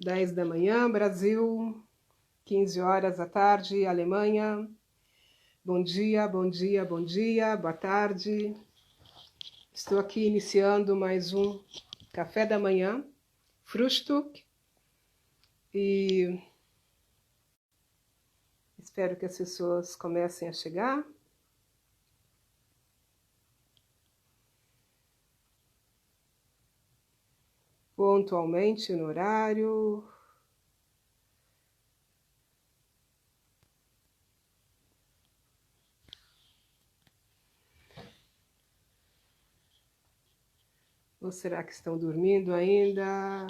10 da manhã, Brasil, 15 horas da tarde, Alemanha. Bom dia, bom dia, bom dia, boa tarde. Estou aqui iniciando mais um café da manhã, Frühstück, e espero que as pessoas comecem a chegar. Pontualmente no horário. Ou será que estão dormindo ainda?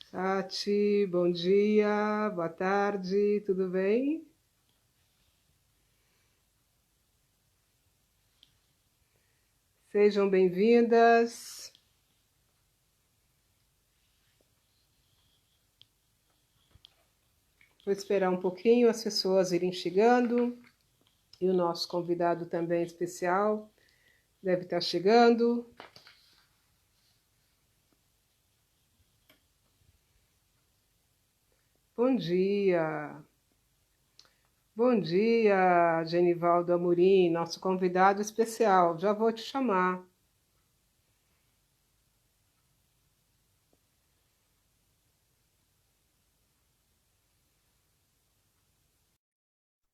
Tati, bom dia, boa tarde, tudo bem? Sejam bem-vindas. Vou esperar um pouquinho as pessoas irem chegando. E o nosso convidado também especial deve estar chegando. Bom dia. Bom dia, Genivaldo Amorim, nosso convidado especial. Já vou te chamar.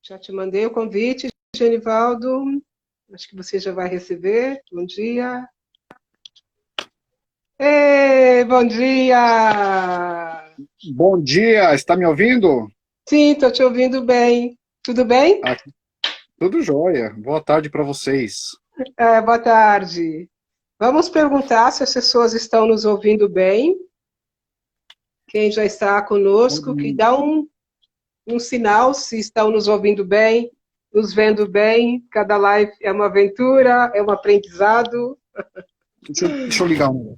Já te mandei o convite, Genivaldo. Acho que você já vai receber. Bom dia. Ei, bom dia! Bom dia, está me ouvindo? Sim, estou te ouvindo bem. Tudo bem? Aqui, tudo jóia. Boa tarde para vocês. Boa tarde. Vamos perguntar se as pessoas estão nos ouvindo bem. Quem já está conosco, que dá um sinal se estão nos ouvindo bem, nos vendo bem. Cada live é uma aventura, é um aprendizado. Deixa eu ligar um.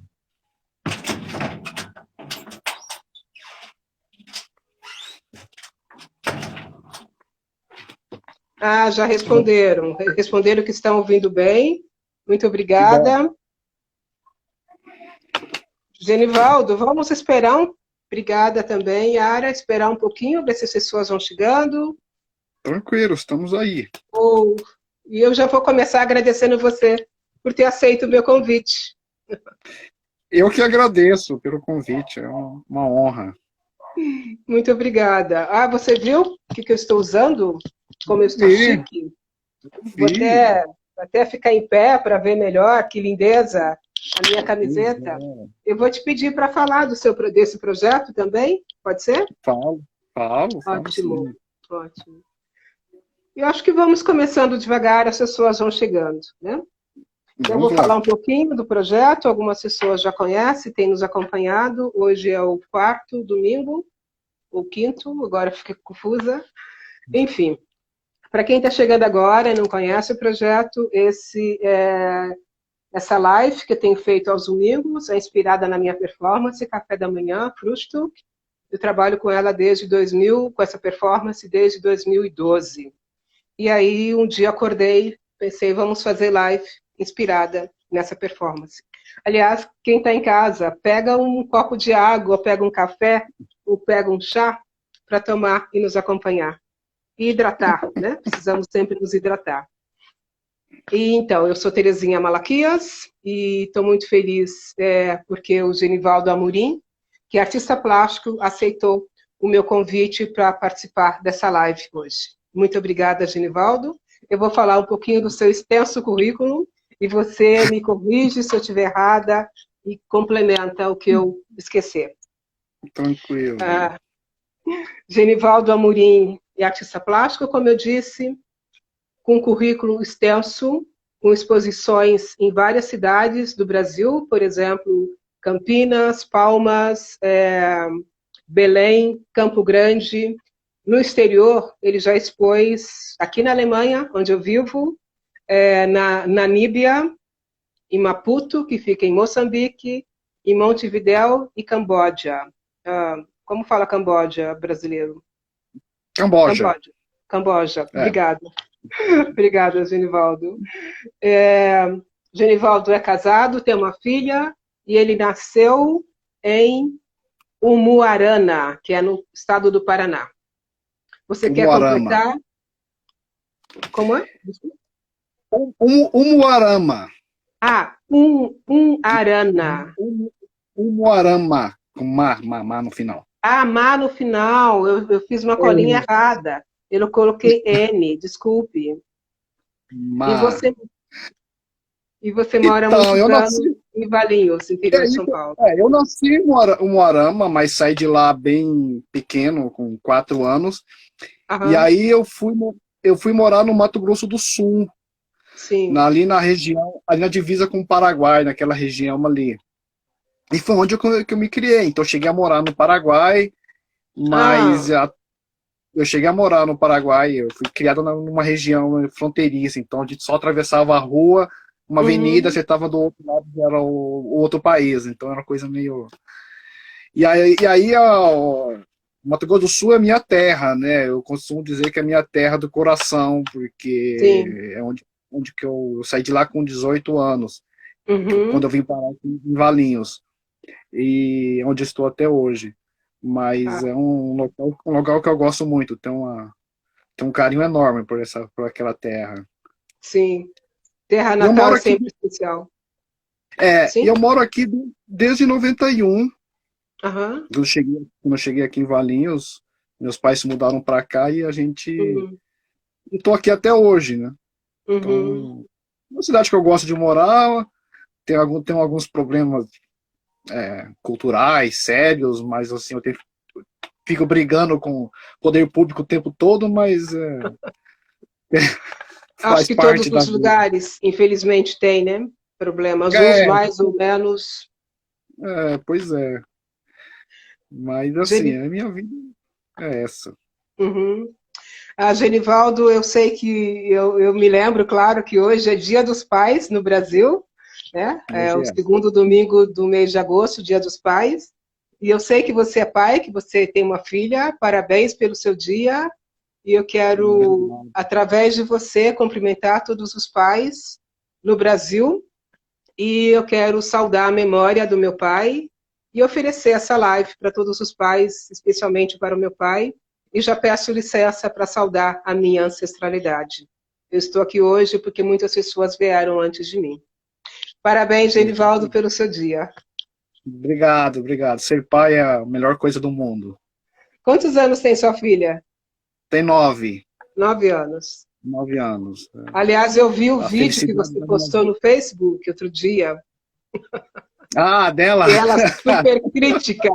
Ah, já responderam. Responderam que estão ouvindo bem. Muito Que bom. obrigada. Genivaldo, vamos esperar Obrigada também, Yara. Esperar um pouquinho, ver se as pessoas vão chegando. Tranquilo, estamos aí. E eu já vou começar agradecendo você por ter aceito o meu convite. Eu que agradeço pelo convite, é uma honra. Muito obrigada. Ah, você viu o que eu estou usando? Como eu estou Vi, chique? Vou vi. até ficar em pé para ver melhor, que lindeza, a minha camiseta. Eu vou te pedir para falar desse projeto também, pode ser? Falo Ótimo, sim. ótimo. Eu acho que vamos começando devagar, as pessoas vão chegando, né? Então, eu vou Vamos lá. falar um pouquinho do projeto, algumas pessoas já conhecem, têm nos acompanhado. Hoje é o quarto domingo, ou quinto, agora fiquei confusa. Enfim, para quem está chegando agora e não conhece o projeto, essa live que eu tenho feito aos domingos é inspirada na minha performance, Café da Manhã, Frühstück. Eu trabalho com ela desde 2000, com essa performance desde 2012. E aí, um dia acordei, pensei, vamos fazer live inspirada nessa performance. Aliás, quem está em casa, pega um copo de água, pega um café, ou pega um chá para tomar e nos acompanhar. E hidratar, né? Precisamos sempre nos hidratar. E então, eu sou Terezinha Malaquias e estou muito feliz porque o Genivaldo Amorim, que é artista plástico, aceitou o meu convite para participar dessa live hoje. Muito obrigada, Genivaldo. Eu vou falar um pouquinho do seu extenso currículo e você me corrige se eu estiver errada e complementa o que eu esquecer. Tranquilo. Ah, Genivaldo Amorim é artista plástico, como eu disse, com um currículo extenso, com exposições em várias cidades do Brasil, por exemplo, Campinas, Palmas, Belém, Campo Grande. No exterior, ele já expôs aqui na Alemanha, onde eu vivo, na Namíbia, em Maputo, que fica em Moçambique, em Montevidéu e Camboja. Como fala Camboja brasileiro? Camboja. Camboja. É. Obrigada. Obrigada, Genivaldo. Genivaldo é casado, tem uma filha, e ele nasceu em Umuarana, que é no estado do Paraná. Você quer Umuarama. completar? Como é? Umuarama. Ah, Arana. Umuarama. Com má no final. Ah, Má no final. Eu fiz uma colinha É, errada. Eu coloquei N, desculpe. E má. você, e você mora há Então, muitos eu anos nasci. em Valinhos, interior É, de São Paulo. eu nasci em Umuarama, mas saí de lá bem pequeno, com 4 anos. E Aham, aí eu fui morar no Mato Grosso do Sul, sim. ali na região, ali na divisa com o Paraguai, naquela região ali. E foi onde que eu me criei. Então eu cheguei a morar no Paraguai, Ah, mas eu cheguei a morar no Paraguai, eu fui criado numa região fronteiriça, então a gente só atravessava a rua, uma avenida, uhum, você estava do outro lado, já era o outro país, então era uma coisa meio... o Mato Grosso do Sul é minha terra, né? Eu costumo dizer que é minha terra do coração, sim. porque é onde que eu saí de lá com 18 anos, quando Uhum, eu vim parar aqui em Valinhos, e onde estou até hoje. Mas ah, é um local que eu gosto muito, tem um carinho enorme por aquela terra. sim. Terra E eu natal moro é aqui, sempre especial. e Sim? eu moro aqui desde 91. Aham. Quando eu cheguei aqui em Valinhos, meus pais se mudaram para cá e a gente, Uhum, eu tô aqui até hoje, né? uhum. Então, é uma cidade que eu gosto de morar, tem alguns problemas culturais sérios, mas assim, fico brigando com o poder público o tempo todo, mas Acho faz que todos parte da os vida. lugares, infelizmente, têm, né? Problemas, uns É, mais ou menos. pois é. Mas assim, Geni- a minha vida é essa. Uhum. Ah, Genivaldo, eu sei que eu me lembro, claro, que hoje é Dia dos Pais no Brasil, né? É Hoje o é. segundo domingo do mês de agosto, Dia dos Pais. E eu sei que você é pai, que você tem uma filha. Parabéns pelo seu dia. E eu quero, Obrigado. através de você, cumprimentar todos os pais no Brasil. E eu quero saudar a memória do meu pai e oferecer essa live para todos os pais, especialmente para o meu pai. E já peço licença para saudar a minha ancestralidade. Eu estou aqui hoje porque muitas pessoas vieram antes de mim. Parabéns, Muito Genivaldo, bem. pelo seu dia. Obrigado, obrigado. Ser pai é a melhor coisa do mundo. Quantos anos tem sua filha? Tem 9, 9 anos. 9 anos. Aliás, eu vi o A vídeo que felicidade você da minha postou vida. no Facebook outro dia, Ah, dela? e ela super crítica.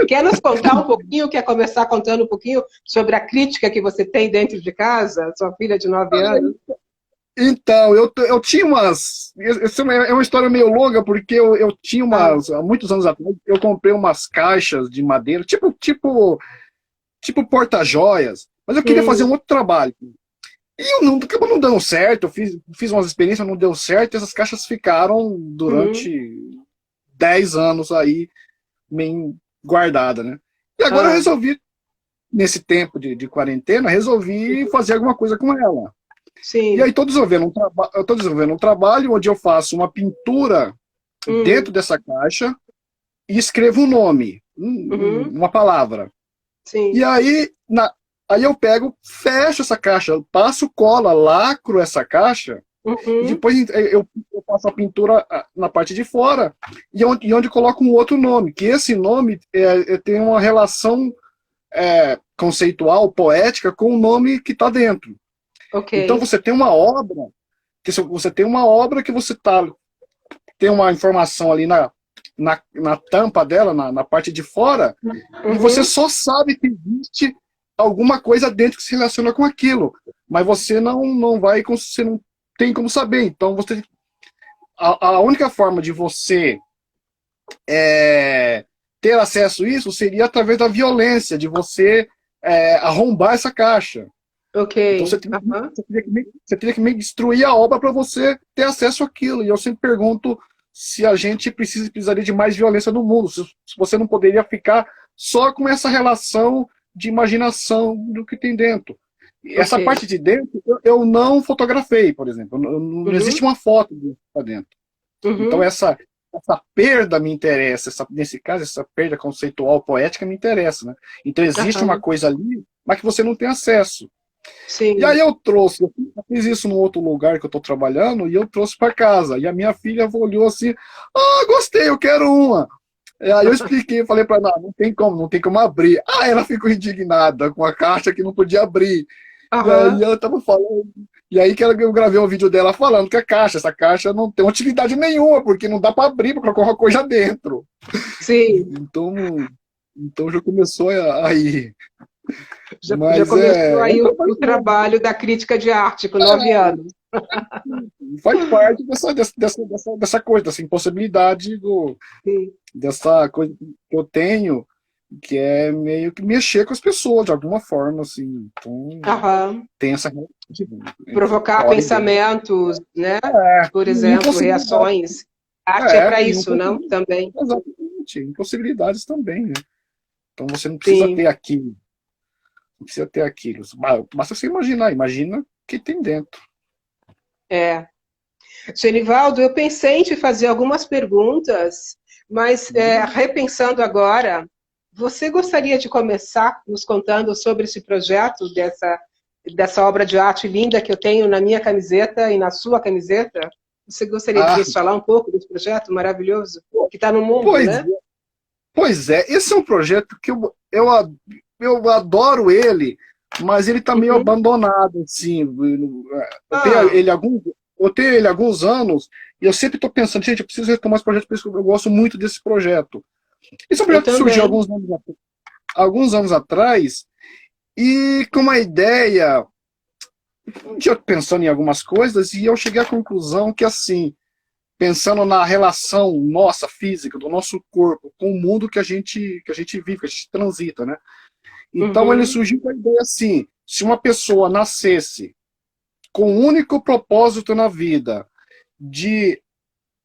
Quer nos contar um pouquinho, quer começar contando um pouquinho sobre a crítica que você tem dentro de casa, sua filha de 9 anos? Então, eu tinha umas. Essa é uma história meio longa, porque eu tinha Ah, umas. Há muitos anos atrás, eu comprei umas caixas de madeira, tipo porta-joias, mas eu queria fazer um hum, outro trabalho. E acabou não dando certo, eu fiz umas experiências, não deu certo, e essas caixas ficaram uhum, durante 10 anos aí, meio guardada, né? E agora eu ah, resolvi, nesse tempo de quarentena, resolvi fazer alguma coisa com ela. E aí sim, eu tô desenvolvendo um trabalho onde eu faço uma pintura dentro hum, dessa caixa e escrevo um nome, uhum, uma palavra. E sim, aí eu pego, fecho essa caixa, passo cola, lacro essa caixa e uhum, depois eu passo a pintura na parte de fora e onde eu coloco um outro nome, que esse nome tem uma relação conceitual, poética com o nome que está dentro. ok, Então você tem uma obra que tem uma informação ali na tampa dela, na parte de fora, e você uhum, só sabe que existe alguma coisa dentro que se relaciona com aquilo, mas você não tem como saber. Então a única forma de você é, ter acesso a isso seria através da violência, de você arrombar essa caixa. ok, Então aham, você teria que meio que destruir a obra para você ter acesso àquilo. E eu sempre pergunto se a gente precisaria de mais violência no mundo, se você não poderia ficar só com essa relação de imaginação do que tem dentro. Essa Ok. parte de dentro eu não fotografei, por exemplo. Não existe Uhum, uma foto para dentro. Então uhum, essa perda me interessa, nesse caso, essa perda conceitual, poética me interessa, né? Então existe uma aham, coisa ali, mas que você não tem acesso. E aí sim. eu fiz isso num outro lugar que eu estou trabalhando, e eu trouxe para casa. E a minha filha olhou assim, ah, gostei, eu quero uma. E aí eu expliquei, falei para ela, não tem como abrir. Ah, ela ficou indignada com a caixa que não podia abrir. E aí Aham, eu tava falando. E aí que eu gravei um vídeo dela falando que essa caixa não tem utilidade nenhuma, porque não dá para abrir para colocar uma coisa dentro. sim. Então, então já começou aí. Já Mas começou aí o é, trabalho da crítica de arte com 9 anos. faz parte dessa coisa, dessa impossibilidade Sim. dessa coisa que eu tenho, que é meio que mexer com as pessoas de alguma forma, assim. Então, Aham. tem essa De entre provocar fora e dentro. pensamentos, né? Por E exemplo, impossibilidade, reações. A arte é para e isso, não? Também. exatamente, impossibilidades também, né? Então você não precisa Sim. ter aquilo, não precisa ter aquilo. Basta você imaginar, imagina o que tem dentro. É. Genivaldo, eu pensei em te fazer algumas perguntas, mas repensando agora, você gostaria de começar nos contando sobre esse projeto, dessa obra de arte linda que eu tenho na minha camiseta e na sua camiseta? Você gostaria de Ah, nos falar um pouco desse projeto maravilhoso que está no mundo, pois, né? pois é, esse é um projeto que eu adoro ele, mas ele está meio Uhum. abandonado, assim. Eu tenho Ah, ele há eu tenho ele há alguns anos e eu sempre estou pensando, gente, eu preciso retomar esse projeto, porque eu gosto muito desse projeto. Esse é um eu projeto que surgiu também. alguns anos atrás e com uma ideia, um dia pensando em algumas coisas e eu cheguei à conclusão que, assim, pensando na relação nossa física, do nosso corpo, com o mundo que a gente vive, que a gente transita, né? Então ele Uhum. surgiu com a ideia assim: se uma pessoa nascesse com o único propósito na vida de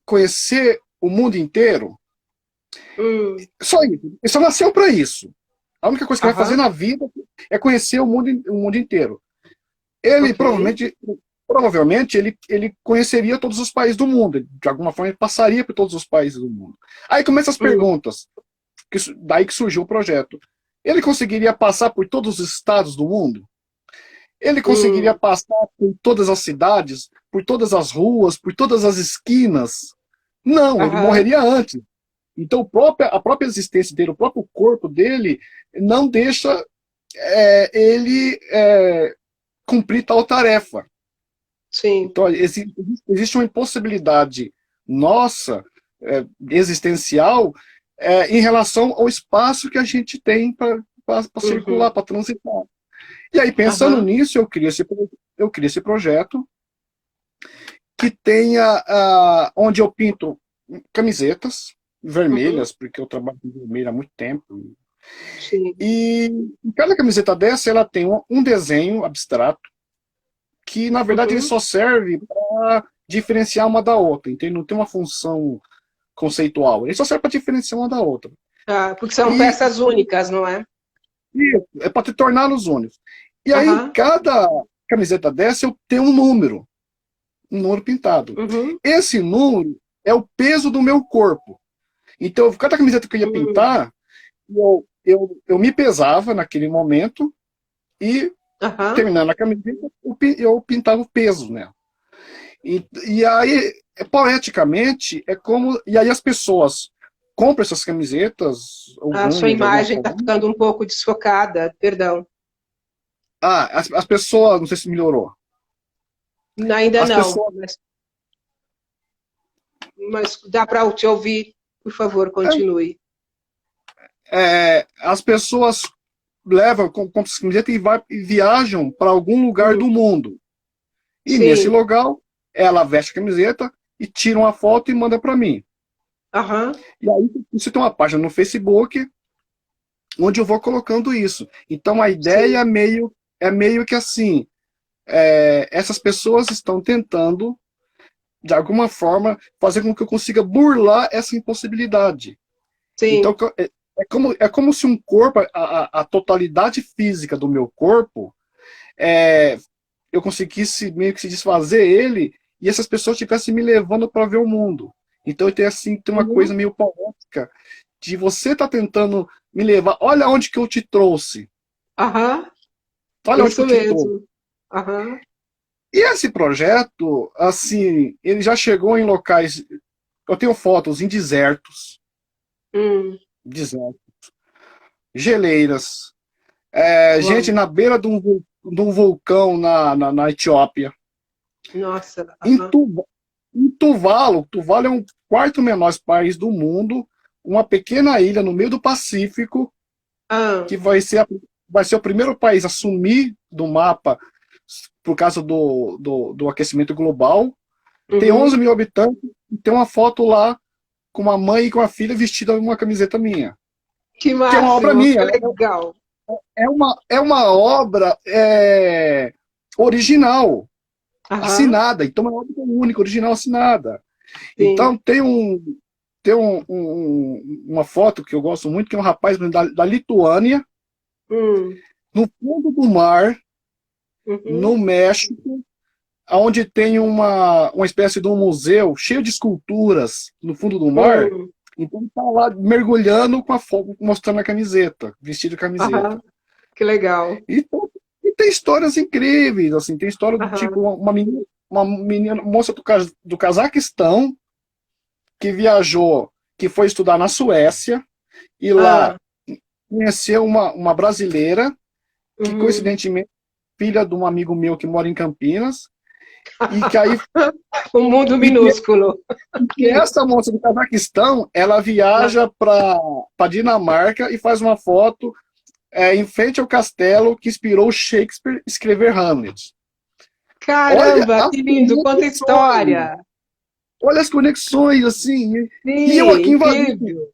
conhecer o mundo inteiro, Hum. só isso, ele só nasceu para isso. A única coisa que vai fazer Aham. na vida é conhecer o mundo inteiro. Ele Ok. provavelmente ele conheceria todos os países do mundo, de alguma forma ele passaria por todos os países do mundo. Aí começam as Hum. perguntas, daí que surgiu o projeto. Ele conseguiria passar por todos os estados do mundo? Ele conseguiria Hum. passar por todas as cidades, por todas as ruas, por todas as esquinas? Não, ele Aham. morreria antes. Então a própria existência dele, o próprio corpo dele, não deixa ele cumprir tal tarefa. Sim. Então, existe uma impossibilidade nossa, existencial, em relação ao espaço que a gente tem para circular, Uhum. para transitar. E aí, pensando Aham. nisso, eu criei esse projeto que tenha, onde eu pinto camisetas Uhum. vermelhas, porque eu trabalho com vermelho há muito tempo. Sim. E cada camiseta dessa, ela tem um desenho abstrato, que na verdade ele Uhum. só serve para diferenciar uma da outra, então ele não tem uma função conceitual, ele só serve para diferenciar uma da outra. Ah, porque são E, peças únicas, não é? é para te tornar nos únicos. E aí, em Aham. cada camiseta dessa, eu tenho um número pintado. Uhum. Esse número é o peso do meu corpo. Então, cada camiseta que eu ia Uhum. pintar, eu me pesava naquele momento e, Aham. terminando a camiseta, eu pintava o peso nela. E aí, poeticamente, é como. E aí as pessoas compram essas camisetas, ou A sua ganham de alguma imagem está forma. ficando um pouco desfocada, perdão. Ah, as pessoas, não sei se melhorou. Ainda As não, pessoas. mas dá para te ouvir. Por favor, continue. As pessoas levam, compram essa camiseta e viajam para algum lugar Hum. do mundo. E nesse Sim. local, ela veste a camiseta e tira uma foto e manda para mim. Aham. E aí, você tem uma página no Facebook onde eu vou colocando isso. Então, a ideia Sim. é meio que assim: essas pessoas estão tentando, de alguma forma, fazer com que eu consiga burlar essa impossibilidade. Então, Sim. é como se um corpo, a totalidade física do meu corpo, eu conseguisse meio que se desfazer ele e essas pessoas estivessem me levando para ver o mundo. Então eu tenho assim, tem uma coisa meio poética de você tá tentando me levar, olha onde que eu te trouxe. Aham, Olha onde que isso eu te trouxe. mesmo. Aham. E esse projeto, assim, ele já chegou em locais. Eu tenho fotos em desertos, Hum, desertos, geleiras, gente uau. na beira de um vulcão na Etiópia. Nossa. Em, Aham. Tu, em Tuvalu, Tuvalu é um quarto menor país do mundo, uma pequena ilha no meio do Pacífico, Ah, que vai ser o primeiro país a sumir do mapa por causa do aquecimento global. Tem 11 uhum. mil habitantes e tem uma foto lá com uma mãe e com a filha vestida com uma camiseta minha. Que Que é uma obra máximo, que minha. legal. É uma obra original, Aham, assinada. Então é uma obra única, original, assinada. sim. Então uma foto que eu gosto muito, que é um rapaz da Lituânia, Hum, no fundo do mar, no uhum, México, onde tem uma espécie de um museu cheio de esculturas no fundo do mar. hum, Então ele tá lá mergulhando com a foto, mostrando a camiseta, vestido de aham, camiseta. que legal. E, e tem histórias incríveis, assim, tem história do tipo Aham, uma menina, moça do Cazaquistão que viajou, que foi estudar na Suécia e lá ah, conheceu uma brasileira que uhum. coincidentemente filha de um amigo meu que mora em Campinas e que aí Um mundo e que, minúsculo. que Que- essa moça do Cazaquistão ela viaja para Dinamarca e faz uma foto em frente ao castelo que inspirou Shakespeare a escrever Hamlet. Olha Caramba, as que lindo, quanta conexões, história. olha as conexões, assim. E eu Sim, aqui invadindo incrível.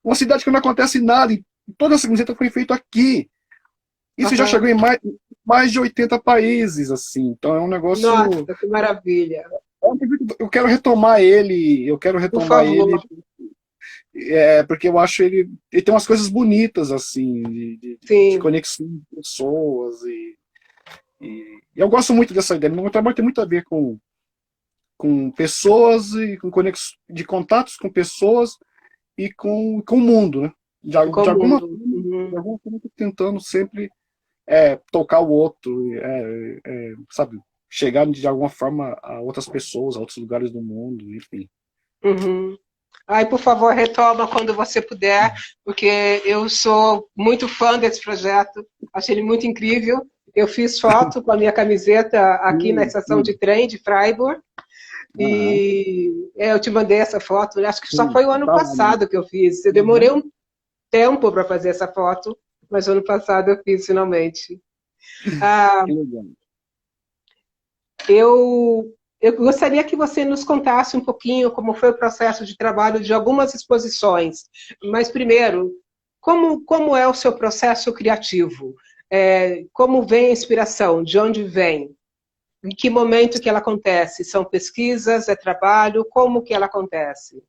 uma cidade que não acontece nada, e toda essa camiseta foi feita aqui. Isso já chegou Aham. em mais de 80 países, assim. Então é um negócio. Nossa, que maravilha. Eu quero retomar ele, eu quero Por retomar ele, favor. porque eu acho ele tem umas coisas bonitas, assim, de Sim. conexão com pessoas. E eu gosto muito dessa ideia. Meu trabalho tem muito a ver com pessoas e com de contatos com pessoas e com o mundo, né? De alguma Comum. forma, Uhum. eu tô tentando sempre tocar o outro, sabe? Chegar de alguma forma a outras pessoas, a outros lugares do mundo, enfim. Uhum. Ai, por favor, retoma quando você puder, porque eu sou muito fã desse projeto, achei ele muito incrível. Eu fiz foto com a minha camiseta aqui na Sim, estação de sim. trem de Freiburg, Aham, e eu te mandei essa foto, acho que só sim. foi o ano Tá lá, né? passado que eu fiz. Eu demorei Uhum. um tempo para fazer essa foto, mas ano passado eu fiz finalmente. Ah, Que legal. eu gostaria que você nos contasse um pouquinho como foi o processo de trabalho de algumas exposições. Mas, primeiro, como é o seu processo criativo? Como vem a inspiração? De onde vem? Em que momento que ela acontece? São pesquisas? É trabalho? Como que ela acontece?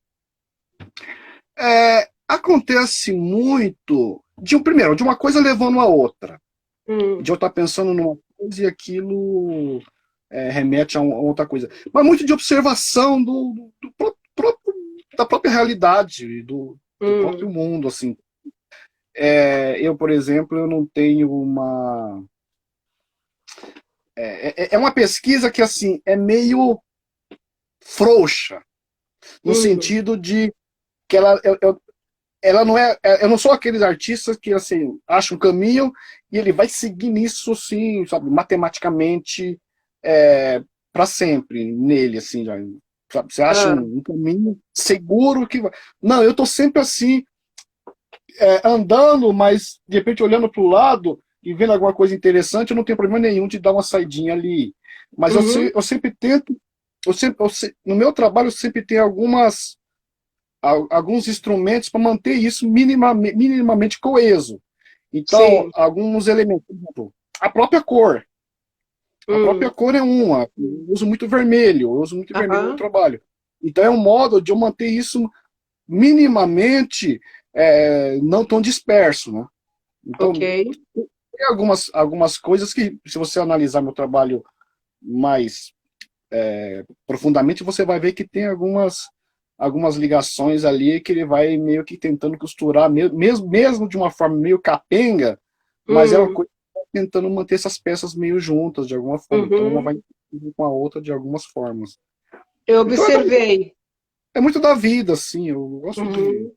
Acontece muito primeiro, de uma coisa levando a outra. Hum, De eu estar pensando numa coisa e aquilo remete a outra coisa. Mas muito de observação da própria realidade, do próprio hum, mundo, assim. Eu, por exemplo, eu não tenho uma... É uma pesquisa que, assim, é meio frouxa, no hum, sentido de que ela não é... Eu não sou aqueles artistas que, assim, acham um caminho e ele vai seguir nisso, assim, sabe, matematicamente, para sempre nele, assim, já, sabe? Você acha ah, um caminho seguro que vai... Não, eu tô sempre assim, andando, mas de repente olhando para o lado e vendo alguma coisa interessante, eu não tenho problema nenhum de dar uma saidinha ali. Mas uhum, eu sempre tento, no meu trabalho eu sempre tenho alguns instrumentos para manter isso minimamente coeso. Então, sim, alguns elementos, por exemplo, a própria cor. A própria hum, cor é uma. Eu uso muito vermelho, eu uso muito vermelho no meu aham, trabalho. Então é um modo de eu manter isso minimamente não tão disperso, né? ok, Então, tem algumas coisas que, se você analisar meu trabalho mais profundamente, você vai ver que tem algumas ligações ali que ele vai meio que tentando costurar, mesmo de uma forma meio capenga, mas é uma Hum, coisa que tá tentando manter essas peças meio juntas de alguma forma. Então uma uhum. vai com a outra de algumas formas. Eu Então observei. é muito da vida, assim, eu gosto de, Uhum,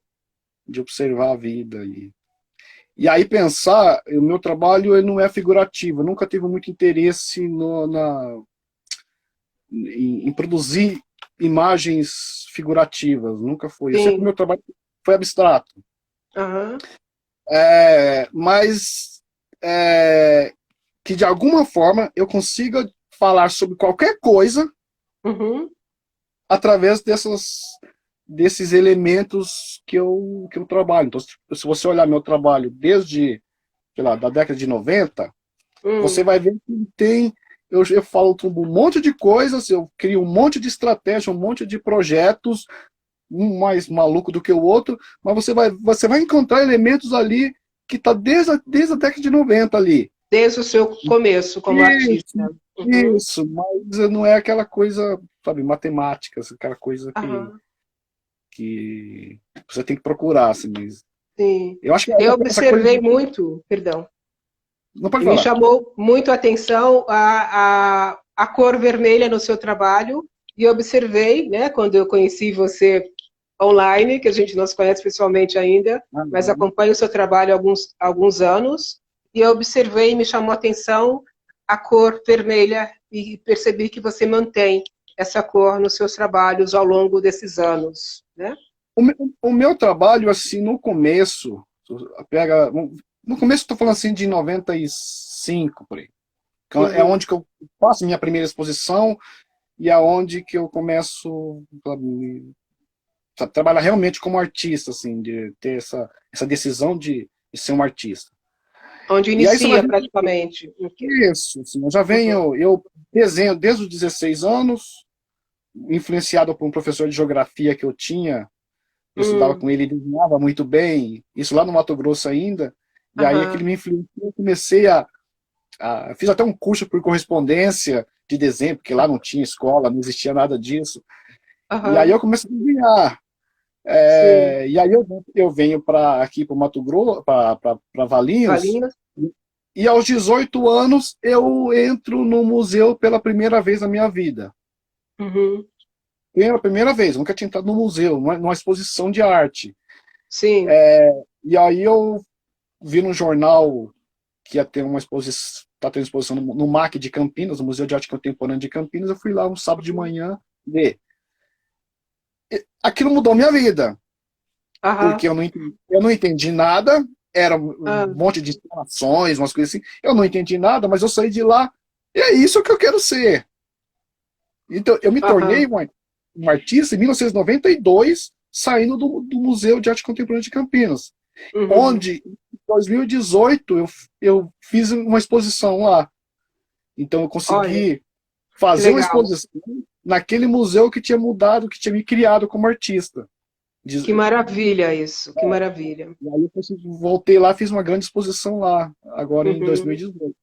de observar a vida. E aí pensar, o meu trabalho ele não é figurativo, eu nunca tive muito interesse em produzir imagens figurativas, nunca foi. Eu sempre, sim. meu trabalho foi abstrato. Aham, Mas que de alguma forma eu consiga falar sobre qualquer coisa uhum, através desses elementos que eu trabalho. Então, se você olhar meu trabalho desde, sei lá, da década de 90, você hum. vai ver que tem. Eu falo um monte de coisas, eu crio um monte de estratégia, um monte de projetos, um mais maluco do que o outro, mas você vai encontrar elementos ali que está desde a década de 90 ali. Desde o seu começo como Isso, artista. Uhum, isso, mas não é aquela coisa, sabe, matemática, aquela coisa aham, que você tem que procurar, assim, mas sim. eu acho que Eu essa coisa. observei muito, perdão, Não pode e me falar. chamou muito a atenção a cor vermelha no seu trabalho, e observei, né, quando eu conheci você online, que a gente não se conhece pessoalmente ainda, mas Uhum. acompanho o seu trabalho há alguns anos, e eu observei e me chamou a atenção a cor vermelha, e percebi que você mantém essa cor nos seus trabalhos ao longo desses anos, né? O meu trabalho, assim, no começo, pega, no começo estou falando assim de 95, por aí. É Uhum, onde que eu faço minha primeira exposição e é onde que eu começo a trabalhar realmente como artista, assim, de ter essa decisão de ser um artista. onde E aí você vai inicia ver praticamente. isso, assim, Uhum, eu desenho desde os 16 anos, influenciado por um professor de geografia que eu tinha. Eu estudava uhum, com ele, ele desenhava muito bem, isso lá no Mato Grosso ainda, e aí aquele aham, me influenciou, eu comecei fiz até um curso por correspondência de desenho, porque lá não tinha escola, não existia nada disso, e aí aham, eu comecei a desenhar. sim. E aí eu venho aqui para o Mato Grosso, para Valinhos, Valinhos? e aos 18 anos eu entro no museu pela primeira vez na minha vida. Uhum, Pela primeira vez, nunca tinha entrado no museu, numa exposição de arte. sim. E aí eu vi no jornal que ia ter uma exposição, tá tendo exposição no MAC de Campinas, no Museu de Arte Contemporânea de Campinas. Eu fui lá um sábado de Uhum, manhã ver. Aquilo mudou minha vida, porque aham, eu não entendi nada, era um ah, monte de instalações, umas coisas assim. Eu não entendi nada, mas eu saí de lá e é isso que eu quero ser. Então, eu me tornei aham, um artista em 1992, saindo do Museu de Arte Contemporânea de Campinas, uhum. onde, em 2018, eu fiz uma exposição lá. Então, eu Olha, consegui que fazer uma legal. exposição naquele museu que tinha mudado, que tinha me criado como artista. Que maravilha isso, que maravilha. E aí eu voltei lá, fiz uma grande exposição lá, agora em Uhum. 2018.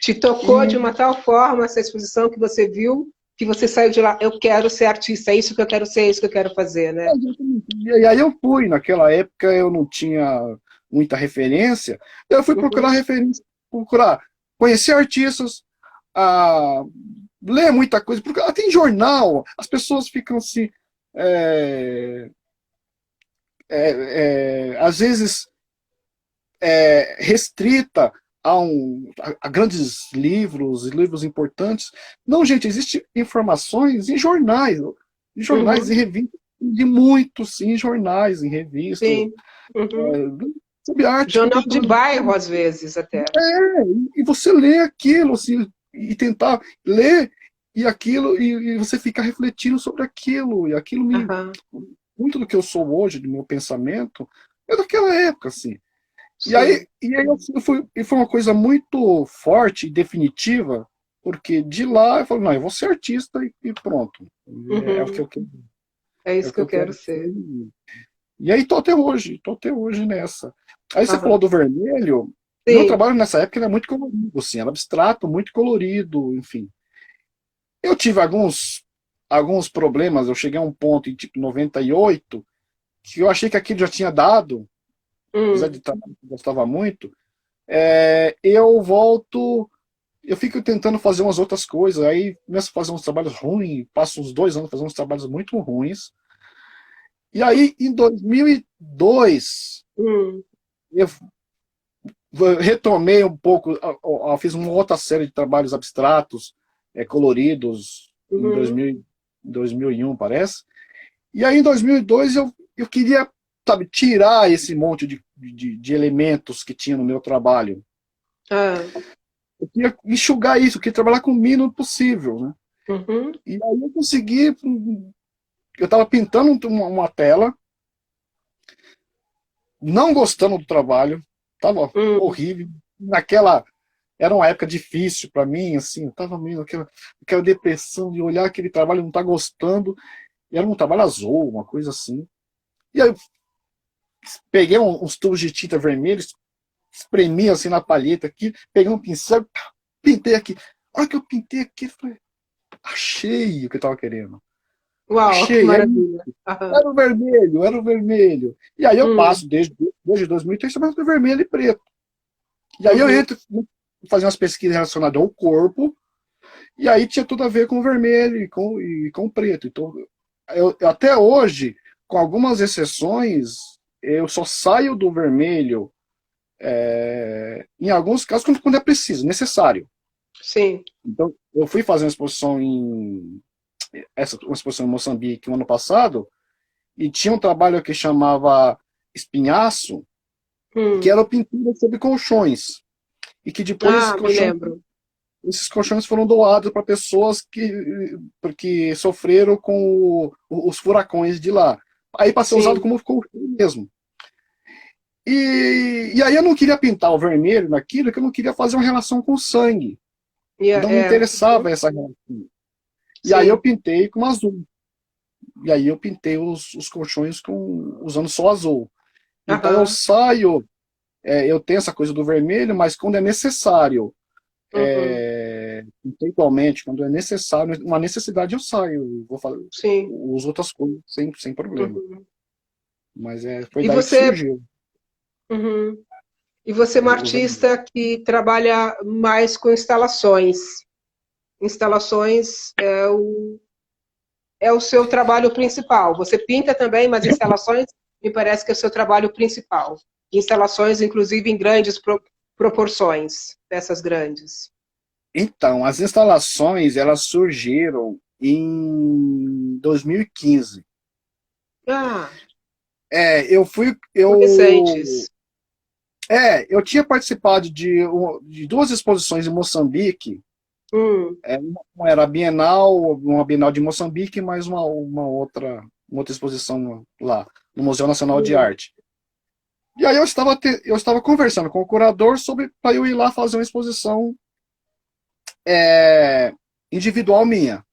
Te tocou de E, uma tal forma essa exposição que você viu, que você saiu de lá, eu quero ser artista, é isso que eu quero ser, é isso que eu quero fazer, né? e aí eu fui, naquela época eu não tinha muita referência, eu fui procurar Uhum, referência, procurar conhecer artistas, a, ler muita coisa, porque tem jornal, as pessoas ficam assim, é, às vezes restrita a grandes livros importantes. Não, gente, existem informações em jornais, em uhum, revistas, de muitos, em jornais, em revistas, sim. Uhum. sobre arte Jornal de contemporânea. bairro, às vezes, até. E você lê aquilo, assim, e tentar ler e aquilo, e você ficar refletindo sobre aquilo, e aquilo Aham, muito do que eu sou hoje, do meu pensamento, é daquela época, assim. E aí, sim. e foi uma coisa muito forte e definitiva, porque de lá eu falei, não, eu vou ser artista e pronto. É o que Uhum. eu quero, É é isso o que que eu eu quero quero ser. ser. E aí tô até hoje nessa. Aí você falou Aham. do vermelho, Meu Sim. trabalho nessa época era muito colorido, assim, era abstrato, muito colorido, enfim. Eu tive alguns problemas, eu cheguei a um ponto em tipo 98, que eu achei que aquilo já tinha dado, apesar de Hum. trabalho que eu gostava muito, eu volto, eu fico tentando fazer umas outras coisas, aí começo a fazer uns trabalhos ruins, passo uns 2 anos fazendo uns trabalhos muito ruins, e aí em 2002 Hum. eu retomei um pouco, fiz uma outra série de trabalhos abstratos, coloridos, em Uhum. 2001, parece. E aí, em 2002, eu queria, sabe, tirar esse monte de elementos que tinha no meu trabalho. Ah. Eu queria enxugar isso, eu queria trabalhar com o mínimo possível, né? Uhum. E aí eu consegui, eu estava pintando uma tela, não gostando do trabalho, estava Hum. horrível. Naquela era uma época difícil para mim, assim, eu tava meio aquela depressão de olhar aquele trabalho e não tá gostando. E era um trabalho azul, uma coisa assim. E aí eu peguei uns tubos de tinta vermelha, espremi assim na palheta aqui, peguei um pincel, pintei aqui. A hora que eu pintei aqui, eu falei, achei o que eu tava querendo. Uau, que Achei, maravilha. Aham. era o vermelho, era o vermelho. E aí eu Hum. passo desde 2003 trabalhando com vermelho e preto. E aí eu Uhum. entro fazer umas pesquisas relacionadas ao corpo. E aí tinha tudo a ver com o vermelho e com o preto. Então, até hoje, com algumas exceções, eu só saio do vermelho, em alguns casos, quando é preciso, necessário. Sim. Então, eu fui fazer uma exposição em Moçambique no ano passado, e tinha um trabalho que chamava Espinhaço, que Hum. era pintura sobre colchões. E que depois Ah, me lembro. esses colchões foram doados para pessoas que sofreram com os furacões de lá. Aí para ser usado Sim. como colchão mesmo. E aí eu não queria pintar o vermelho naquilo, que eu não queria fazer uma relação com o sangue. Não me Uhum. interessava essa relação. E aí eu Sim. pintei com azul. E aí eu pintei os colchões usando só azul. Então eu Aham. saio, eu tenho essa coisa do vermelho, mas quando é necessário, Uhum. conceitualmente, quando é necessário, uma necessidade eu saio, vou fazer, Sim. uso outras coisas sem problema. Uhum. Mas foi E daí que você, surgiu. uhum. E você é uma O vermelho. artista que trabalha mais com instalações. Instalações é o seu trabalho principal. Você pinta também, mas instalações me parece que é o seu trabalho principal. Instalações, inclusive, em grandes proporções, peças grandes. Então, as instalações, elas surgiram em 2015. Ah, Eu fui, são recentes. eu tinha participado de duas exposições em Moçambique. Hum. Uma era a Bienal, uma Bienal de Moçambique, mais uma outra exposição lá, no Museu Nacional de Hum. Arte. E aí eu estava conversando com o curador sobre para eu ir lá fazer uma exposição é, individual minha,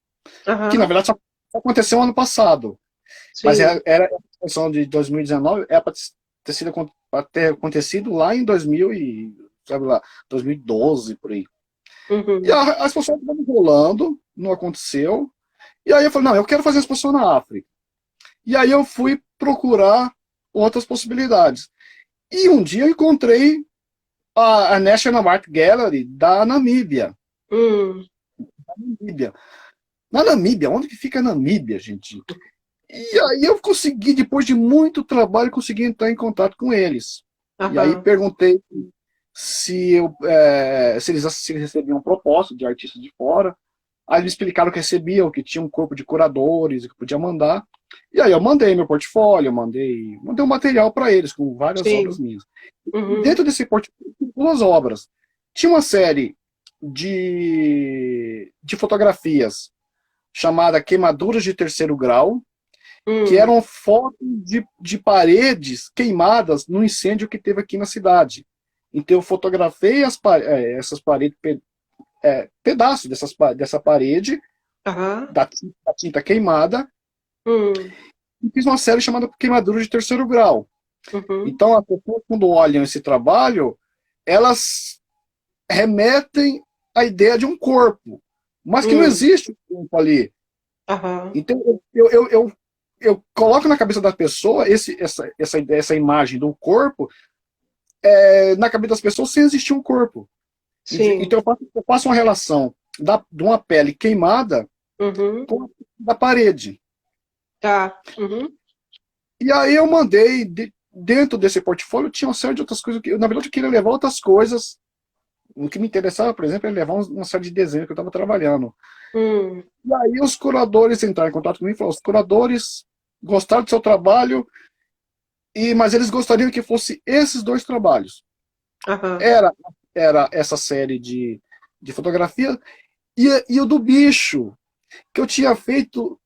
que na Aham. verdade só aconteceu ano passado, mas Sim. era a exposição de 2019, era para ter acontecido lá em 2000 e, sabe lá, 2012 por aí. E Uhum. a exposição estava rolando, não aconteceu. E aí eu falei, não, eu quero fazer a exposição na África. E aí eu fui procurar outras possibilidades. E um dia eu encontrei a National Art Gallery da Namíbia. Hum. Namíbia. Na Namíbia, onde que fica a Namíbia, gente? E aí eu consegui, depois de muito trabalho, consegui entrar em contato com eles. E aí Aham. perguntei se eles recebiam proposta de artistas de fora. Aí eles explicaram que recebiam, que tinha um corpo de curadores, que podia mandar. E aí eu mandei meu portfólio, mandei um material para eles, com várias obras Sim. minhas. E Uhum. dentro desse portfólio, tinha duas obras. Tinha uma série de fotografias chamada Queimaduras de Terceiro Grau, que Hum. eram fotos de paredes queimadas no incêndio que teve aqui na cidade. Então eu fotografei essas paredes, pedaços dessa parede, Aham. da tinta queimada, Hum. e fiz uma série chamada Queimadura de Terceiro Grau. Uhum. Então, as pessoas, quando olham esse trabalho, elas remetem à ideia de um corpo, mas que não existe um corpo ali. Aham. Então, eu coloco na cabeça da pessoa essa imagem do corpo na cabeça das pessoas sem existir um corpo. Sim. Então, eu faço uma relação de uma pele queimada Uhum. com a da parede. Tá. Uhum. E aí eu mandei, dentro desse portfólio, tinha uma série de outras coisas. Na verdade, eu queria levar outras coisas. O que me interessava, por exemplo, é levar uma série de desenhos que eu estava trabalhando. Hum. E aí os curadores entraram em contato comigo e falaram, os curadores gostaram do seu trabalho, mas eles gostariam que fosse esses dois trabalhos. Aham. Era essa série de fotografia e o do bicho, que eu tinha feito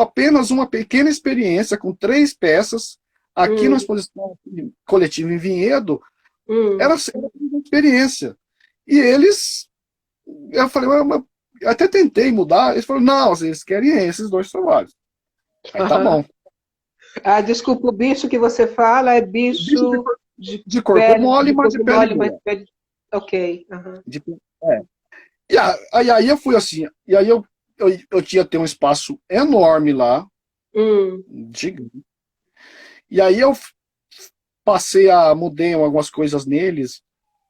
apenas uma pequena experiência com 3 peças aqui na Hum. exposição coletiva em Vinhedo. Hum. Era uma experiência. E eles, eu falei, mas eu até tentei mudar, eles falaram, não, eles querem esses dois trabalhos. Aí tá Aham. bom. Ah, desculpa, o bicho que você fala é Bicho bicho de de corpo pele, mole, de mas de corpo pele mole, mas boa. pele. Ok. Aham. De, é. Aí eu fui assim, e aí eu tinha ter um espaço enorme lá, Hum. gigante. E aí eu mudei algumas coisas neles,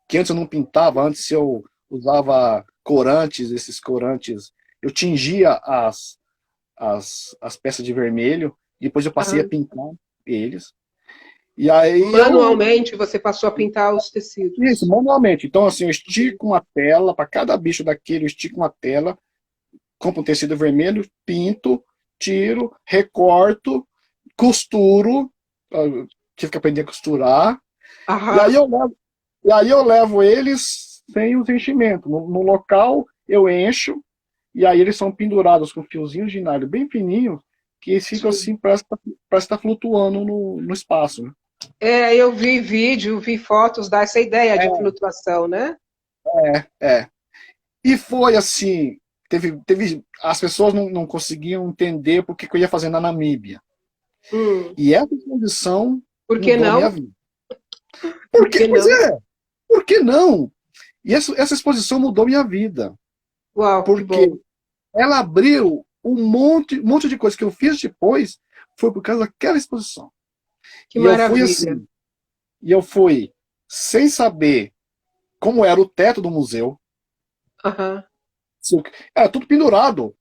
que antes eu não pintava, antes eu usava corantes, esses corantes, eu tingia as peças de vermelho, depois eu passei a Aham. pintar eles. E aí Manualmente, você passou a pintar os isso, tecidos. manualmente. Então, assim, eu estico uma tela, para cada bicho daquele, eu estico uma tela, compro um tecido vermelho, pinto, tiro, recorto, costuro, tive que aprender a costurar, e Aham. aí eu levo eles sem os enchimentos. No local, eu encho, e aí eles são pendurados com fiozinhos de nylon bem fininhos, que eles ficam Sim. assim, parece que tá flutuando no espaço, né? É, eu vi vídeo, vi fotos, dá essa ideia de É, flutuação, né? é. E foi assim, as pessoas não conseguiam entender por que eu ia fazer na Namíbia. Hum. E essa condição Por que mudou a minha não? vida. Por Por quê? que Pois não? é, por que não? E essa exposição mudou minha vida, Uau, que porque bom. ela abriu um monte de coisa que eu fiz depois, foi por causa daquela exposição. Que E eu fui maravilha. assim, e eu fui sem saber como era o teto do museu. Aham. Era tudo pendurado.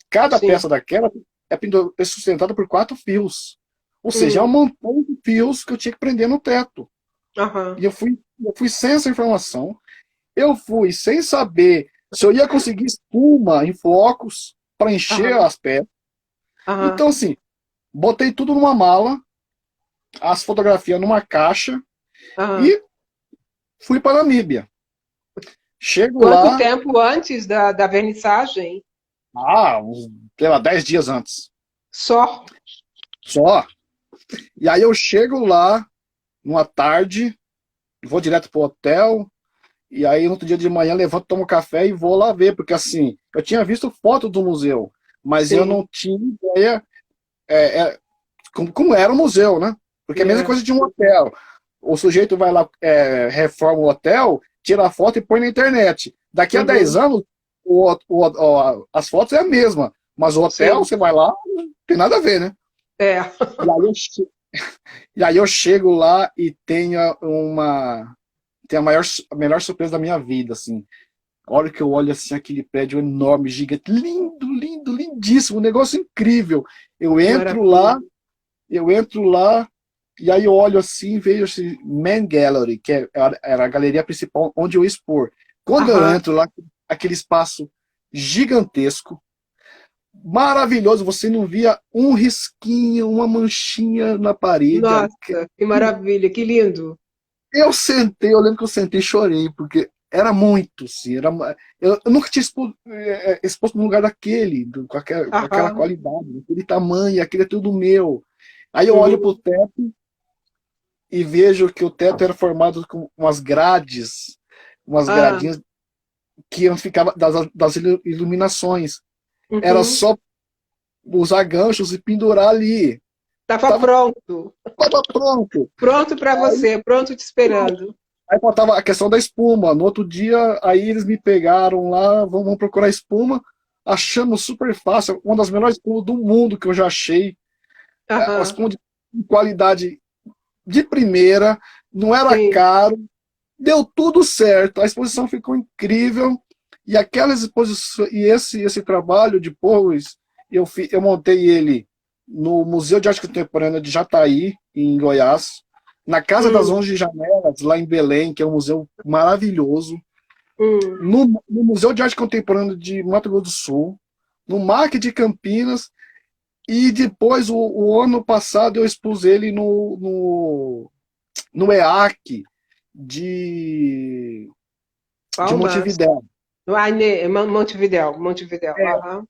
Cada Sim. peça daquela é sustentada por 4 fios. Ou seja, é um Hum. montão de fios que eu tinha que prender no teto. Aham. E eu fui sem essa informação. Eu fui sem saber se eu ia conseguir espuma em flocos para encher Aham. as peças. Aham. Então, assim, botei tudo numa mala, as fotografias numa caixa Aham. e fui para a Namíbia. Chego Quanto lá, tempo antes da vernissagem? sei lá, 10 dias antes. Só? Só. E aí eu chego lá, numa tarde, vou direto pro hotel, e aí no outro dia de manhã levanto, tomo café e vou lá ver, porque assim, eu tinha visto foto do museu, mas eu Sim. não tinha ideia como era o museu, né? Porque é a mesma Yeah. coisa de um hotel. O sujeito vai lá, reforma o hotel, tira a foto e põe na internet. Daqui a 10 Uhum. anos, as fotos é a mesma, mas o hotel, Sim. você vai lá, não tem nada a ver, né? É. E aí eu chego lá e tem a melhor surpresa da minha vida, assim. A hora que eu olho assim aquele prédio enorme, gigante, lindo, lindo, lindíssimo, um negócio incrível. Eu Que entro lá, maravilha. eu entro lá e aí eu olho assim, vejo esse Man Gallery, que era a galeria principal onde eu expor. Quando eu Aham. entro lá, aquele espaço gigantesco, maravilhoso, você não via um risquinho, uma manchinha na parede. Nossa, que maravilha, que lindo. Eu lembro que eu sentei e chorei, porque era muito, assim, eu nunca tinha exposto num lugar daquele, com aquela Aham. qualidade, aquele tamanho, aquele é tudo meu. Aí eu olho pro Uhum. teto e vejo que o teto era formado com umas Ah. gradinhas que ficava das iluminações. Era Uhum. só usar ganchos e pendurar ali. Tava Tava, pronto. tava pronto. Pronto para você, pronto te esperando. Aí faltava a questão da espuma. No outro dia, aí eles me pegaram lá, vamos procurar espuma. Achamos super fácil, uma das melhores espumas do mundo que eu já achei. Uma Aham, espuma de qualidade de primeira, não era sim. caro, deu tudo certo. A exposição ficou incrível. E aquela exposição, e esse trabalho depois, eu montei ele no Museu de Arte Contemporânea de Jataí, em Goiás, na Casa das Hum, 11 Janelas, lá em Belém, que é um museu maravilhoso, hum. no Museu de Arte Contemporânea de Mato Grosso do Sul, no MAC de Campinas, e depois, o ano passado, eu expus ele no EAC de Palmas. Montevidéu. Montevidéu, Montevidéu. Aham.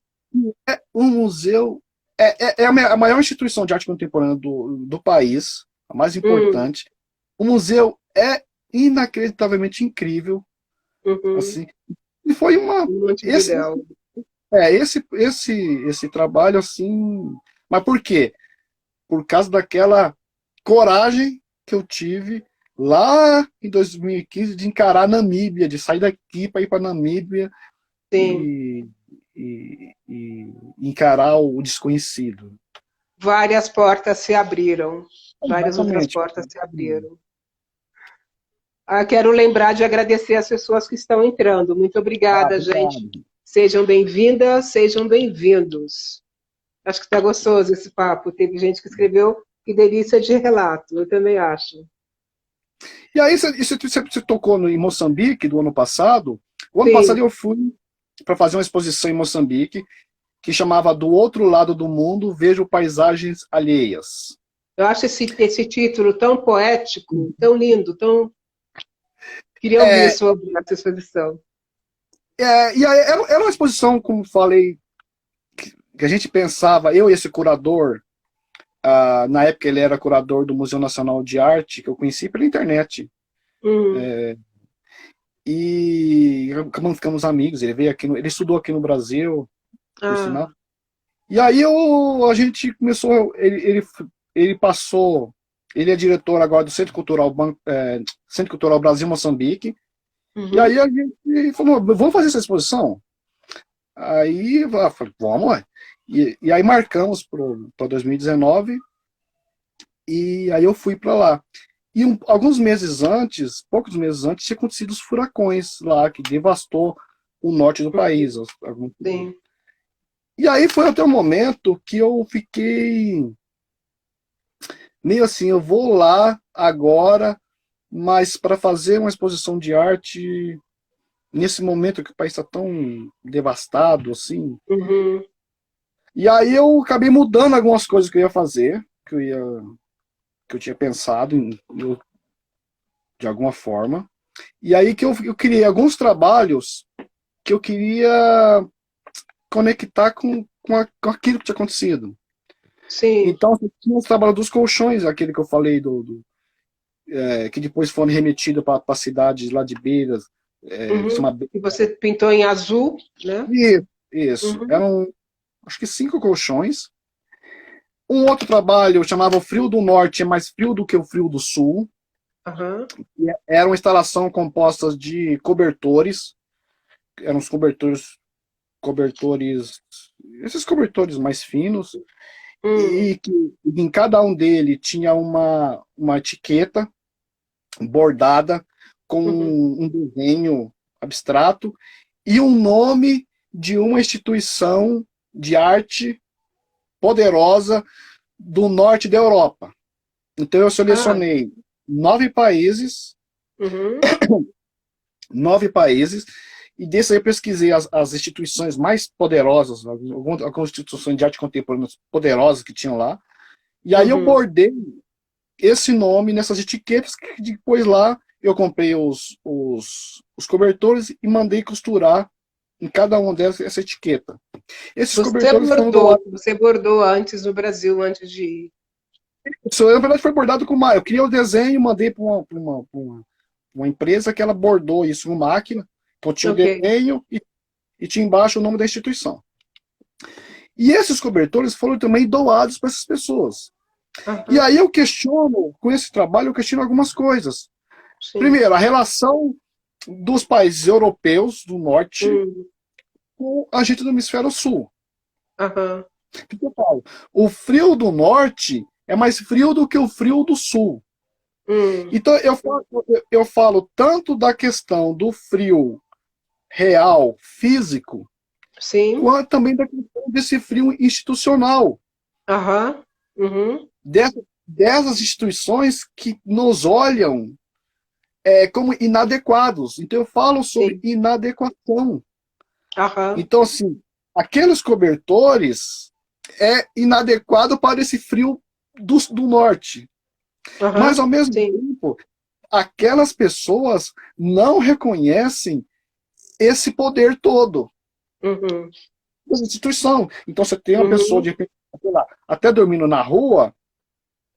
Um museu é a maior instituição de arte contemporânea do país, a mais Hum, importante. O museu é inacreditavelmente incrível, uhum. assim. E foi esse Montevidéu. esse trabalho assim, mas por quê? Por causa daquela coragem que eu tive lá em 2015 de encarar a Namíbia, de sair daqui para ir para Namíbia Sim. e, e encarar o desconhecido. Várias portas se abriram. Várias outras Exatamente. portas se abriram. Quero lembrar de agradecer as pessoas que estão entrando. Muito Ah, obrigada, gente. obrigado. Sejam bem-vindas, sejam bem-vindos. Acho que está gostoso esse papo. Teve gente que escreveu que delícia de relato. Eu também acho. E aí, você tocou em Moçambique do ano passado. O ano passado Sim, eu fui para fazer uma exposição em Moçambique que chamava Do Outro Lado do Mundo, Vejo Paisagens Alheias. eu acho esse título tão poético, tão lindo, tão. Queria ouvir É, sobre essa exposição. e aí, era uma exposição, como falei, que a gente pensava, eu e esse curador, na época ele era curador do Museu Nacional de Arte, que eu conheci pela internet. Hum, E ficamos amigos. Ele veio aqui, ele estudou aqui no Brasil, por sinal. ah, E aí a gente começou, ele passou, ele é diretor agora do Centro Cultural Brasil Moçambique. E uhum. aí a gente falou, vamos fazer essa exposição? Aí eu falei, vamos, ué. E aí marcamos para 2019 e aí eu fui para lá. E alguns meses antes, poucos meses antes, tinha acontecido os furacões lá, que devastou o norte do país. Sim. E aí foi até o momento que eu fiquei meio assim, eu vou lá agora, mas para fazer uma exposição de arte nesse momento que o país está tão devastado, assim. Uhum. E aí eu acabei mudando algumas coisas que eu ia fazer, que eu tinha pensado de alguma forma. E aí que eu criei alguns trabalhos que eu queria conectar com aquilo que tinha acontecido. Sim. Então, tinha os trabalhos dos colchões, aquele que eu falei, que depois foram remetidos para a cidade lá de Beiras. Uhum. Chama, E você pintou em azul, né? isso. Uhum. Eram, acho que 5 colchões. Um outro trabalho chamava O Frio do Norte é mais frio do que o Frio do Sul. Aham. Era uma instalação composta de cobertores. Eram os cobertores, esses cobertores mais finos. Hum. E que em cada um dele tinha uma etiqueta bordada com Uhum. um desenho abstrato e um nome de uma instituição de arte poderosa do norte da Europa. Então eu Ah, selecionei 9 países, uhum. 9 países, e desse aí eu pesquisei as instituições mais poderosas, algumas instituições de arte contemporânea poderosas que tinham lá, e aí eu Uhum. bordei esse nome nessas etiquetas, que depois lá eu comprei os cobertores e mandei costurar em cada uma delas essa etiqueta. Esses cobertores foram doados. Você bordou antes no Brasil, antes de ir. Isso, na verdade, foi bordado com uma. Eu criei o desenho e mandei para uma empresa que ela bordou isso com máquina. Então tinha o Ok. desenho e tinha embaixo o nome da instituição. E esses cobertores foram também doados para essas pessoas. E Aham. aí eu questiono, com esse trabalho, eu questiono algumas coisas. sim. Primeiro, a relação dos países europeus do norte Hum, com a gente do hemisfério sul. aham, O que eu falo? O frio do norte é mais frio do que o frio do sul. hum, Então eu falo tanto da questão do frio real, físico, sim, quanto também da questão desse frio institucional, aham, uhum, dessas instituições que nos olham como inadequados. Então eu falo sobre sim, inadequação. aham, Então, assim, aqueles cobertores é inadequado para esse frio do norte. Mas, aham, ao mesmo sim, tempo, aquelas pessoas não reconhecem esse poder todo uhum, da instituição. Então, você tem uma pessoa, de uhum, repente, sei lá, até dormindo na rua,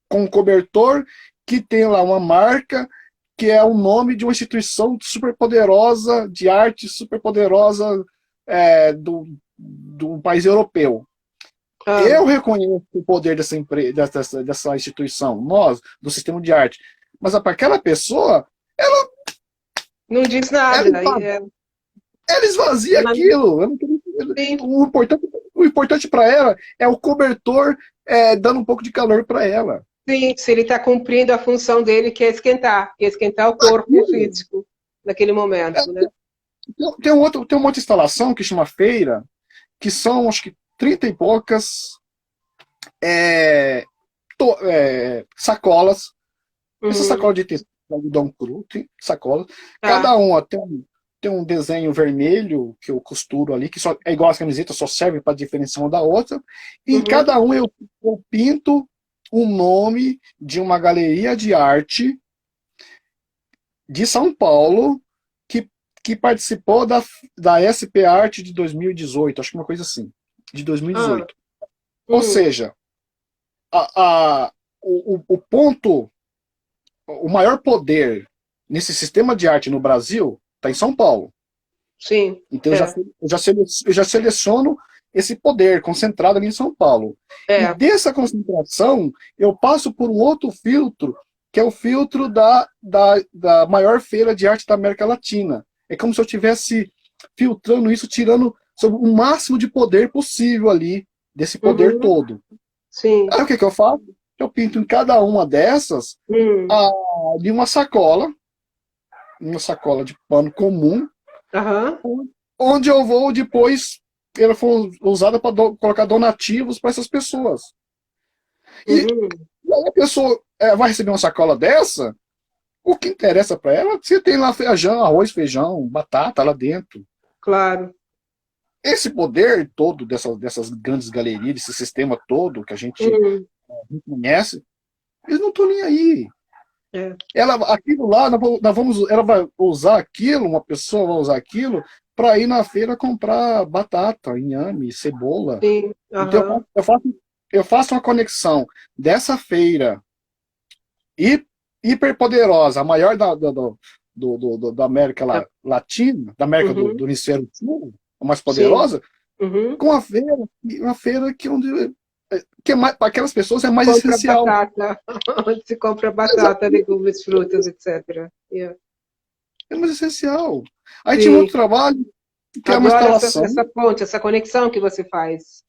com um cobertor que tem lá uma marca que é o nome de uma instituição superpoderosa, de arte superpoderosa do país europeu. ah, Eu reconheço o poder dessa instituição, nós, do sistema de arte. Mas para aquela pessoa, não diz ela, nada, ela esvazia ela, aquilo. sim, O importante para ela é o cobertor dando um pouco de calor para ela. sim, se ele está cumprindo a função dele, que é esquentar o corpo Aquilo, físico naquele momento, né? tem uma outra instalação que chama feira, que são acho que 30 e poucas sacolas. Essas Uhum, sacolas de tecido, de algodão cru, tem sacolas. Cada tá, uma tem um desenho vermelho que eu costuro ali, que só, é igual as camisetas, só serve para diferenciar uma da outra. E em uhum, cada um eu pinto o nome de uma galeria de arte de São Paulo que participou da SP Arte de 2018, acho que uma coisa assim, de ah, 2018. Ou uhum, seja, o ponto, o maior poder nesse sistema de arte no Brasil está em São Paulo. sim, Então é, eu já seleciono esse poder concentrado ali em São Paulo. E é, dessa concentração, eu passo por um outro filtro, que é o filtro da maior feira de arte da América Latina. É como se eu estivesse filtrando isso, tirando sobre o máximo de poder possível ali, desse poder uhum, todo. sim, Aí o que eu faço? Eu pinto em cada uma dessas hum, de uma sacola de pano comum, aham, onde eu vou depois, ela foi usada para colocar donativos para essas pessoas. E uhum, aí a pessoa vai receber uma sacola dessa, o que interessa para ela, você tem lá feijão, arroz, feijão, batata lá dentro. claro, Esse poder todo dessas grandes galerias, desse sistema todo que a gente uhum, conhece, eles não estão nem aí. é, Aquilo lá, ela vai usar aquilo, uma pessoa vai usar aquilo para ir na feira comprar batata, inhame, cebola. sim, Então aham, eu faço uma conexão dessa feira hiperpoderosa, a maior da América é, Latina, da América uhum, do Hemisfério Sul, a mais sim, poderosa, uhum. com a feira, uma feira que é para aquelas pessoas é mais Compra essencial. batata, onde se compra batata, legumes, frutas, etc. Yeah. É mais essencial. Aí tinha um Sim, outro trabalho, que é uma adoro instalação. essa ponte, essa conexão que você faz.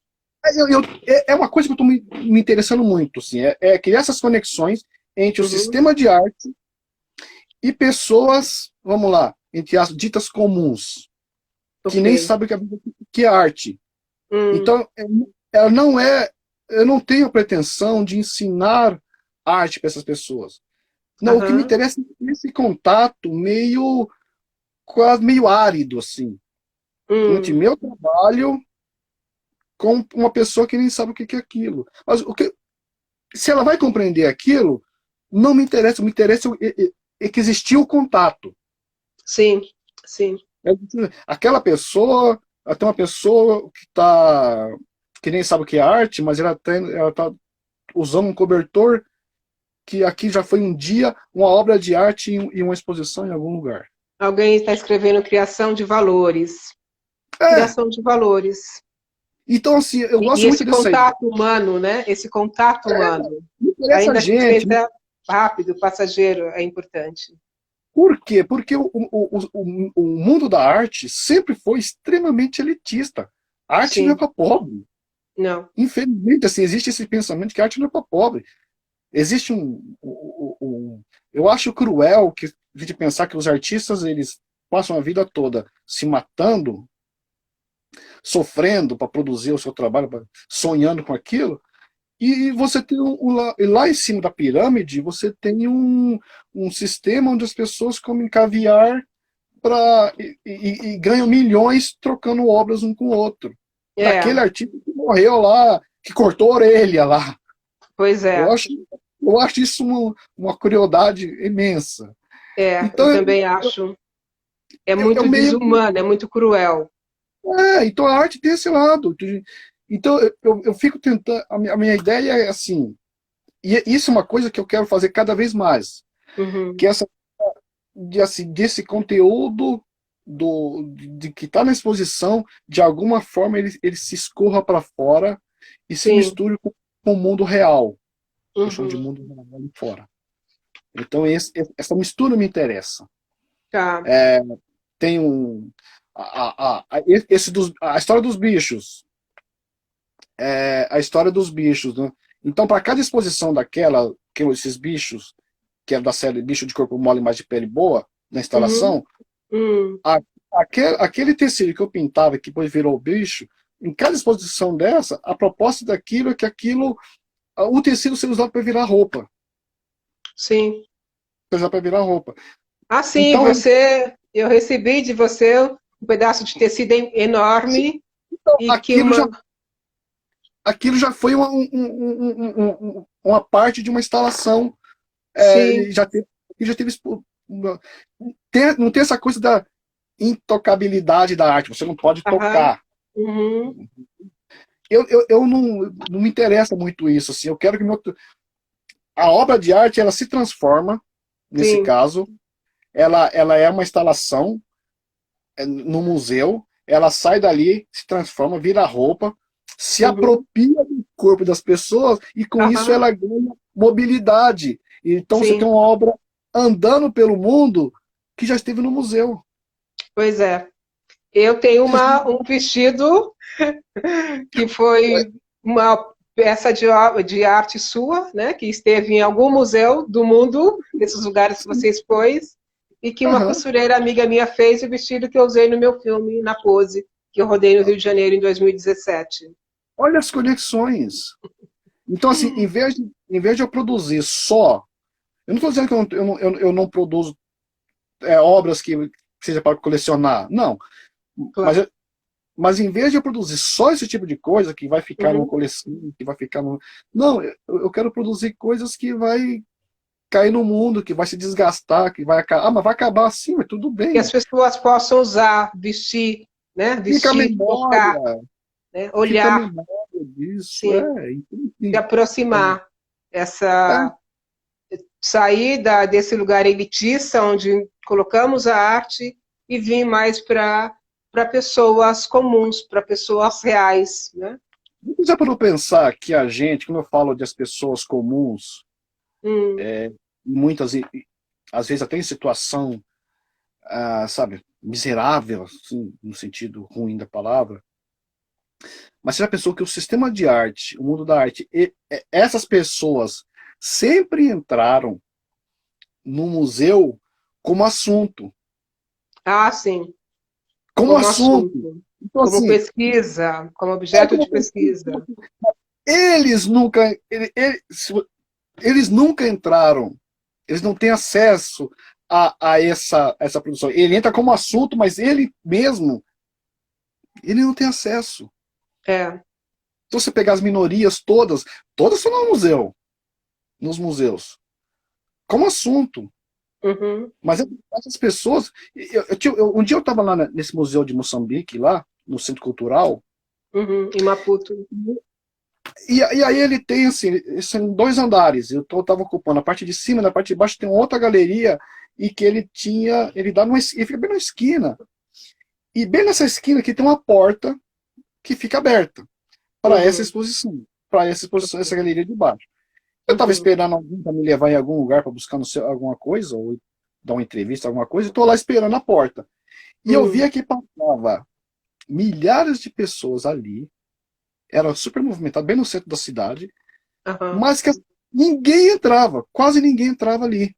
É uma coisa que eu estou me interessando muito, assim, criar essas conexões entre o Uhum, sistema de arte e pessoas, vamos lá, entre as ditas comuns, que ok. nem sabem que é arte. Hum, Então, ela não é. Eu não tenho a pretensão de ensinar arte para essas pessoas. Não, o que me aham, interessa é esse contato quase meio árido, assim, entre hum, meu trabalho com uma pessoa que nem sabe o que é aquilo. Mas se ela vai compreender aquilo, não me interessa. Me interessa que existiu o contato. sim, sim. Aquela pessoa, até uma pessoa que nem sabe o que é arte, mas ela tá usando um cobertor que aqui já foi um dia uma obra de arte e uma exposição em algum lugar. Alguém está escrevendo criação de valores. É, Criação de valores. então assim, eu E gosto muito esse dessa ideia. contato humano, né? Esse contato humano, Me interessa a ainda que gente, seja rápido, passageiro, é importante. Por quê? Porque o mundo da arte sempre foi extremamente elitista. A arte não é Sim, para pobre. não. Infelizmente, assim, existe esse pensamento que a arte não é para pobre. Existe eu acho cruel que a gente pensar que os artistas eles passam a vida toda se matando, sofrendo para produzir o seu trabalho, sonhando com aquilo, e você tem e lá em cima da pirâmide você tem um sistema onde as pessoas comem caviar e ganham milhões trocando obras um com o outro. Daquele É, artista que morreu lá, que cortou a orelha lá. pois Eu é. acho, eu acho isso uma crueldade imensa. É, eu Então, também acho. É eu muito meio. desumano, é muito cruel. Então a arte tem esse lado. Então eu fico tentando. A minha ideia é assim. E isso é uma coisa que eu quero fazer cada vez mais. Uhum. Que essa assim, desse conteúdo de que está na exposição, de alguma forma ele se escorra para fora e se Sim. misture com o mundo real. Eu chamo de Uhum. mundo real ali fora. Então essa mistura me interessa. Tá. Tem a história dos bichos. A história dos bichos, né? Então, para cada exposição daquela, que esses bichos, que é da série Bicho de Corpo Mole, mas de Pele Boa, na Uhum. instalação, Hum. a- aquele tecido que eu pintava, que depois virou bicho, em cada exposição dessa, a proposta daquilo é que o tecido seja usado para virar roupa. Sim. Usado para virar roupa. Ah, sim, Então, eu recebi de você um pedaço de tecido enorme e que aquilo já, uma. aquilo já foi uma parte de uma instalação. Sim. Já teve não tem essa coisa da intocabilidade da arte, você não pode Aham. tocar. Uhum. Eu não me interessa muito isso, assim, eu quero que a obra de arte ela se transforma, nesse Sim. caso, ela é uma instalação no museu, ela sai dali, se transforma, vira roupa, se Uhum. apropria do corpo das pessoas e com isso Aham. ela ganha mobilidade. Então você tem Sim. uma obra andando pelo mundo que já esteve no museu. Pois é. Eu tenho um vestido que foi uma peça de arte sua, né, que esteve em algum museu do mundo, nesses lugares que você expôs, e que uma Aham. costureira amiga minha fez o vestido que eu usei no meu filme, Na Pose, que eu rodei no Rio de Janeiro em 2017. Olha as conexões. Então, assim, em vez de eu produzir só. Eu não estou dizendo que eu não produzo obras que seja para colecionar. Não. Mas, Claro. mas em vez de eu produzir só esse tipo de coisa que vai ficar numa Uhum. coleção, que vai ficar no. Não, eu quero produzir coisas que vai cair no mundo, que vai se desgastar, que vai acabar. Ah, mas vai acabar assim, mas tudo Que as bem. pessoas possam usar, vestir, né, Fica a vestir, tocar, memória, né, fica a olhar, memória disso. sim, se Enfim. aproximar, É, essa sair desse lugar elitista onde colocamos a arte e vir mais para pessoas comuns, para pessoas reais, né? já parou pra pensar que a gente, quando eu falo das pessoas comuns, Hum, muitas, às vezes até em situação, sabe, miserável, assim, no sentido ruim da palavra, mas você já pensou que o sistema de arte, o mundo da arte, essas pessoas sempre entraram no museu como assunto. ah, sim, Como como assunto. assunto, Então, como assim, pesquisa, como é objeto como de pesquisa. eles nunca, eles nunca entraram, eles não têm acesso a essa produção. Ele entra como assunto, mas ele mesmo, ele não tem acesso. É, Se você pegar as minorias todas estão no museu, nos museus, como assunto. uhum, Mas essas pessoas. Um dia eu estava lá nesse museu de Moçambique, lá, no Centro Cultural, uhum, em Maputo. e aí ele tem, assim, são dois andares. Eu estava ocupando a parte de cima, na parte de baixo tem outra galeria, e que ele tinha. Ele fica bem na esquina. E bem nessa esquina aqui tem uma porta que fica aberta para essa Uhum, exposição. Para essa exposição, essa galeria de baixo. Eu estava uhum, esperando alguém para me levar em algum lugar para buscar no alguma coisa, ou dar uma entrevista, alguma coisa, e estou lá esperando a porta. E eu via que passava milhares de pessoas ali, era super movimentado, bem no centro da cidade, Aham. mas que ninguém entrava, quase ninguém entrava ali.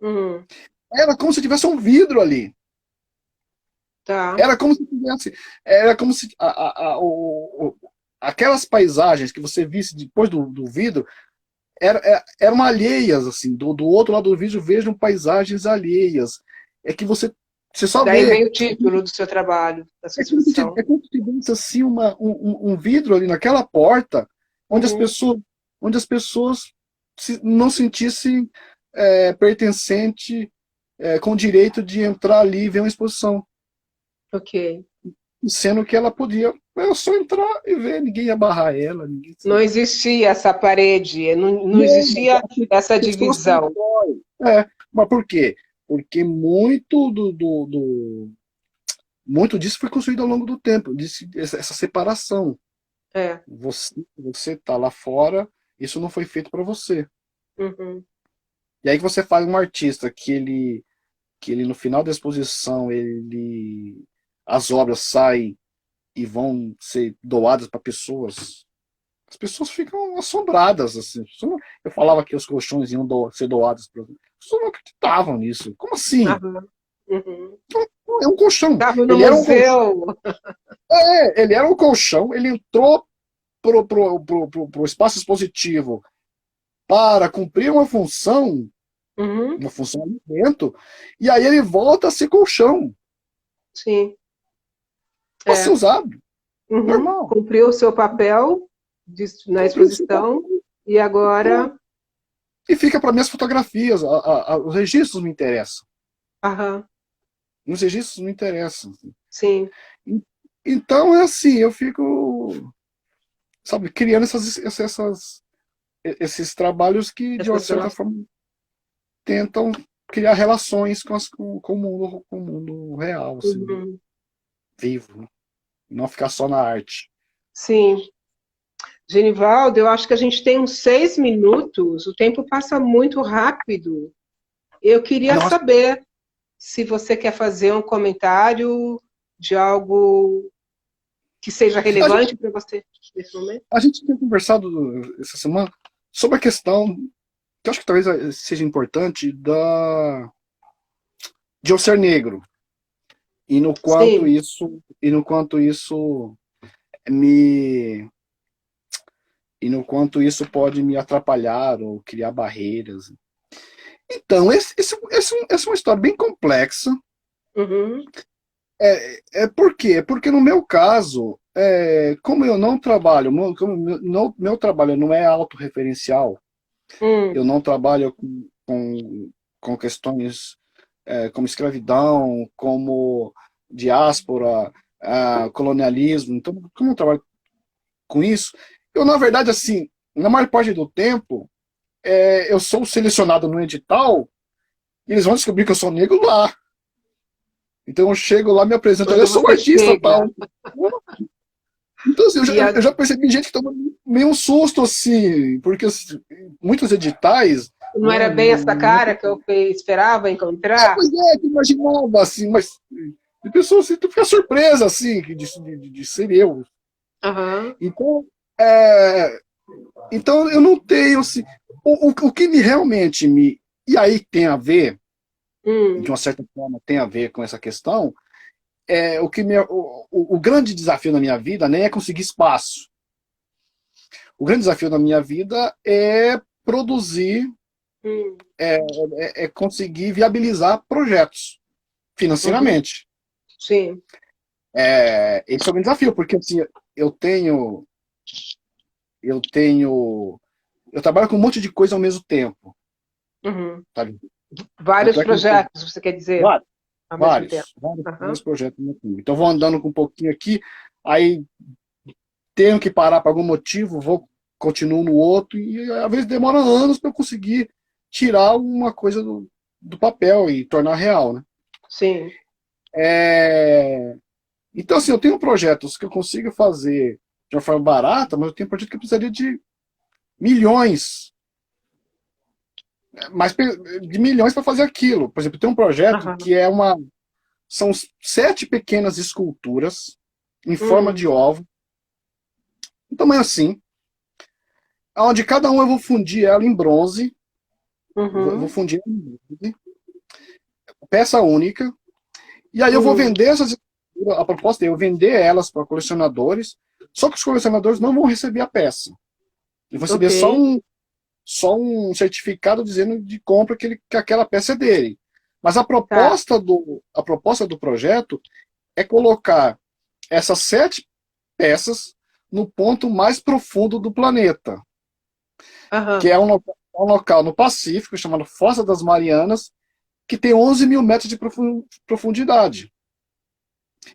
Uhum. Era como se tivesse um vidro ali. Tá. Era como se tivesse. Era como se aquelas paisagens que você visse depois do vidro eram alheias, assim. Do outro lado do vidro vejam paisagens alheias. É que você só Daí vê. vem o título do seu trabalho, da sua exposição. É como se tivesse assim, um vidro ali naquela porta onde Uhum. as pessoas não sentissem pertencente com o direito de entrar ali e ver uma exposição. Ok. Sendo que ela podia só entrar e ver, ninguém ia barrar ela. Ninguém... Não existia essa parede, não Não, existia essa as pessoas divisão. constroem. Mas por quê? Porque muito disso foi construído ao longo do tempo, essa separação. É. Você tá lá fora, isso não foi feito para você. Uhum. E aí que você faz um artista que ele no final da exposição, as obras saem e vão ser doadas para pessoas. As pessoas ficam assombradas, assim. Eu falava que os colchões iam ser doados para as pessoas não acreditavam nisso. Como assim? Aham. Uhum. É um colchão. Estava no Ele era um colchão. museu. Ele era um colchão. Ele entrou pro espaço expositivo para cumprir Uhum. uma função ali dentro, e aí ele volta a ser colchão. Sim. Pode ser É. usado. Uhum. Normal. Cumpriu o seu papel na Cumpriu o seu exposição papel. e E pronto. agora. E fica para minhas fotografias. Os registros me interessam. Aham. Os registros me interessam. Sim. Então é assim, eu fico, sabe, criando esses trabalhos que, de uma Essas certa relações. forma, tentam criar relações com o mundo real, assim, Uhum. vivo, né? Não ficar só na arte. Sim. Genivaldo, eu acho que a gente tem uns 6 minutos. O tempo passa muito rápido. Eu queria Nossa, saber se você quer fazer um comentário de algo que seja a gente, relevante para você nesse momento. a gente tem conversado essa semana sobre a questão, que eu acho que talvez seja importante, de eu ser negro. E no quanto Sim. isso, e no quanto isso me e no quanto isso pode me atrapalhar ou criar barreiras. Então, essa é uma história bem complexa. Uhum. Por quê? Porque no meu caso, como eu não trabalho, como meu trabalho não é autorreferencial, Hum. eu não trabalho com questões como escravidão, como diáspora, colonialismo, então, como eu trabalho com isso, eu, na verdade, assim, na maior parte do tempo, eu sou selecionado no edital e eles vão descobrir que eu sou negro lá. Então eu chego lá, me apresento, eu Quando sou um você artista tal. chega Então, assim, e eu já percebi gente que toma meio um susto, assim, porque assim, muitos editais, não né, era bem essa cara que eu esperava encontrar. pois que imaginava, assim, mas de pessoas assim, tu fica surpresa, assim, de ser eu. Aham. Então, é, então eu não tenho, assim, o que realmente me, e aí tem a ver, de Hum. uma certa forma, tem a ver com essa questão, o grande desafio na minha vida nem é conseguir espaço. O grande desafio da minha vida é produzir, Hum. é conseguir viabilizar projetos Uhum. financeiramente. Sim. Esse é o grande desafio, porque assim, eu tenho, eu tenho, eu trabalho com um monte de coisa ao mesmo tempo, Uhum. sabe? Vários Tanto é que projetos, você quer dizer, vários, ao mesmo tempo. vários Aham. projetos ao mesmo tempo. Então eu vou andando com um pouquinho aqui, aí tenho que parar por algum motivo, continuo no outro, e às vezes demora anos para eu conseguir tirar uma coisa do papel e tornar real, né? Sim. É, Então, assim, eu tenho projetos que eu consigo fazer de uma forma barata, mas eu tenho projeto que eu precisaria de milhões mas de milhões para fazer aquilo. Por exemplo, tem um projeto Aham. que são 7 pequenas esculturas em forma de ovo, um tamanho assim, onde cada um eu vou fundir ela em bronze, eu vou Uhum. fundir ela em bronze, peça única, e aí eu vou Uhum. vender essas esculturas, a proposta é eu vender elas para colecionadores, só que os colecionadores não vão receber a peça. Eles vão receber Ok. só um certificado dizendo de compra que aquela peça é dele. Mas a Tá. proposta do projeto é colocar essas 7 peças no ponto mais profundo do planeta, que Aham. é um local no Pacífico chamado Fossa das Marianas, que tem 11 mil metros de profundidade.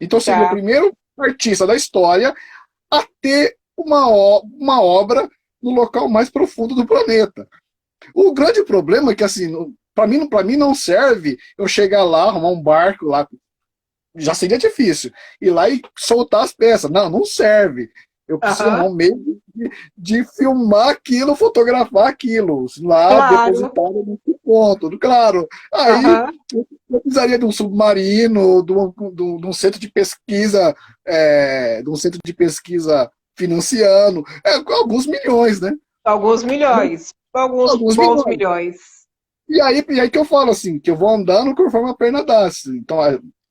Então seria o Tá. primeiro artista da história a ter uma obra no local mais profundo do planeta. O grande problema é que, assim, para mim não serve eu chegar lá, arrumar um barco lá, já seria difícil, ir lá e soltar as peças. Não, não serve. Eu preciso arrumar Aham. um meio de filmar aquilo, fotografar aquilo, lá Claro. depositado nesse ponto. Claro, aí Aham. eu precisaria de um submarino, de um centro de pesquisa, de um centro de pesquisa financiando, alguns milhões, né? Alguns milhões. Alguns Alguns bons milhões. milhões. E aí que eu falo assim, que eu vou andando conforme a perna dá. Então,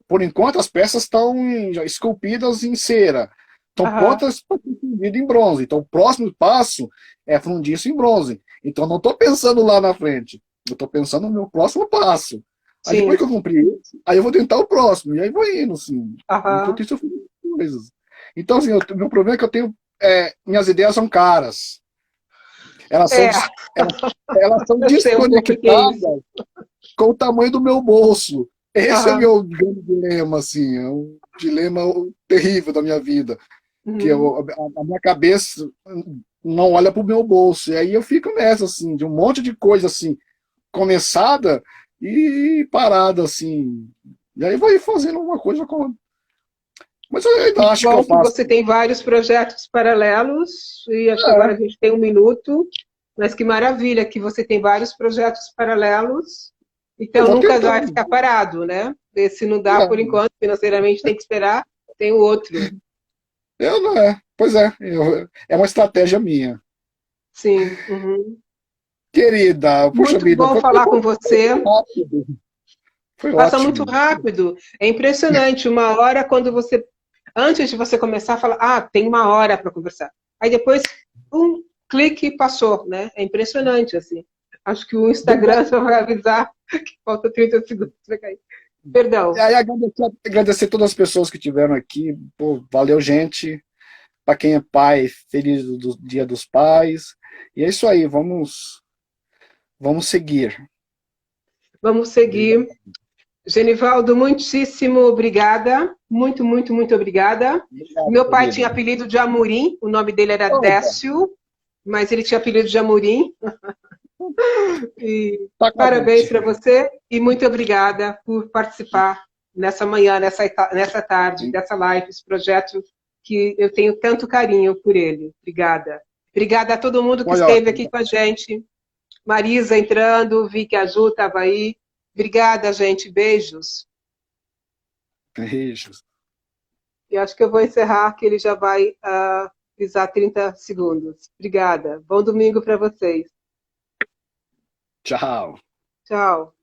por enquanto, as peças estão já esculpidas em cera. Estão Aham. prontas para ser fundido em bronze. Então, o próximo passo é fundir isso em bronze. Então, não estou pensando lá na frente. Eu estou pensando no meu próximo passo. Aí, depois que Sim. eu cumprir esse, aí eu vou tentar o próximo. E aí vou indo, assim. Enquanto Aham. isso, eu faço coisas. Então, assim, o meu problema é que eu tenho... minhas ideias são caras. Elas são, É, des- elas, elas são eu sei um pouco o que é isso. desconectadas com o tamanho do meu bolso. Esse é o Aham. meu grande dilema, assim, é um dilema terrível da minha vida, que Uhum. a minha cabeça não olha para o meu bolso. E aí eu fico nessa, assim, de um monte de coisa, assim, começada e parada, assim. E aí vai fazendo uma coisa com... Mas eu Que ainda acho que eu bom que faço. você tem vários projetos paralelos, e acho que agora É, a gente tem um minuto, mas que maravilha que você tem vários projetos paralelos, eu então vou nunca vai tentando. ficar parado, né? E se não dá por É, enquanto, financeiramente tem que esperar, tem o outro. eu não é. Pois é, é uma estratégia minha. Sim. Uhum. Querida, puxa Muito vida, bom foi falar com muito você. rápido. Foi Passa muito ótimo. rápido. É impressionante. Uma hora, quando você. Antes de você começar, fala, ah, tem uma hora para conversar. Aí depois, um clique e passou, né? É impressionante, assim. Acho que o Instagram Obrigado. já vai avisar que falta 30 segundos para cair. Perdão. Aí agradecer todas as pessoas que estiveram aqui. Pô, valeu, gente. Para quem é pai, feliz Dia dos Pais. E é isso aí, vamos seguir. Vamos Obrigado. seguir. Genivaldo, muitíssimo obrigada. Muito, muito, muito obrigada. Obrigado, Meu pai tinha querida. apelido de Amorim, o nome dele era Opa, Décio, mas ele tinha apelido de Amorim. E tá com a parabéns gente. para você e muito obrigada por participar nessa manhã, nessa tarde, dessa live, esse projeto que eu tenho tanto carinho por ele. Obrigada. Obrigada a todo mundo que Foi esteve aqui ótimo. com a gente. Marisa entrando, vi que a Ju estava aí. Obrigada, gente. Beijos. Beijos. E acho que eu vou encerrar, que ele já vai pisar 30 segundos. Obrigada. Bom domingo para vocês. Tchau. Tchau.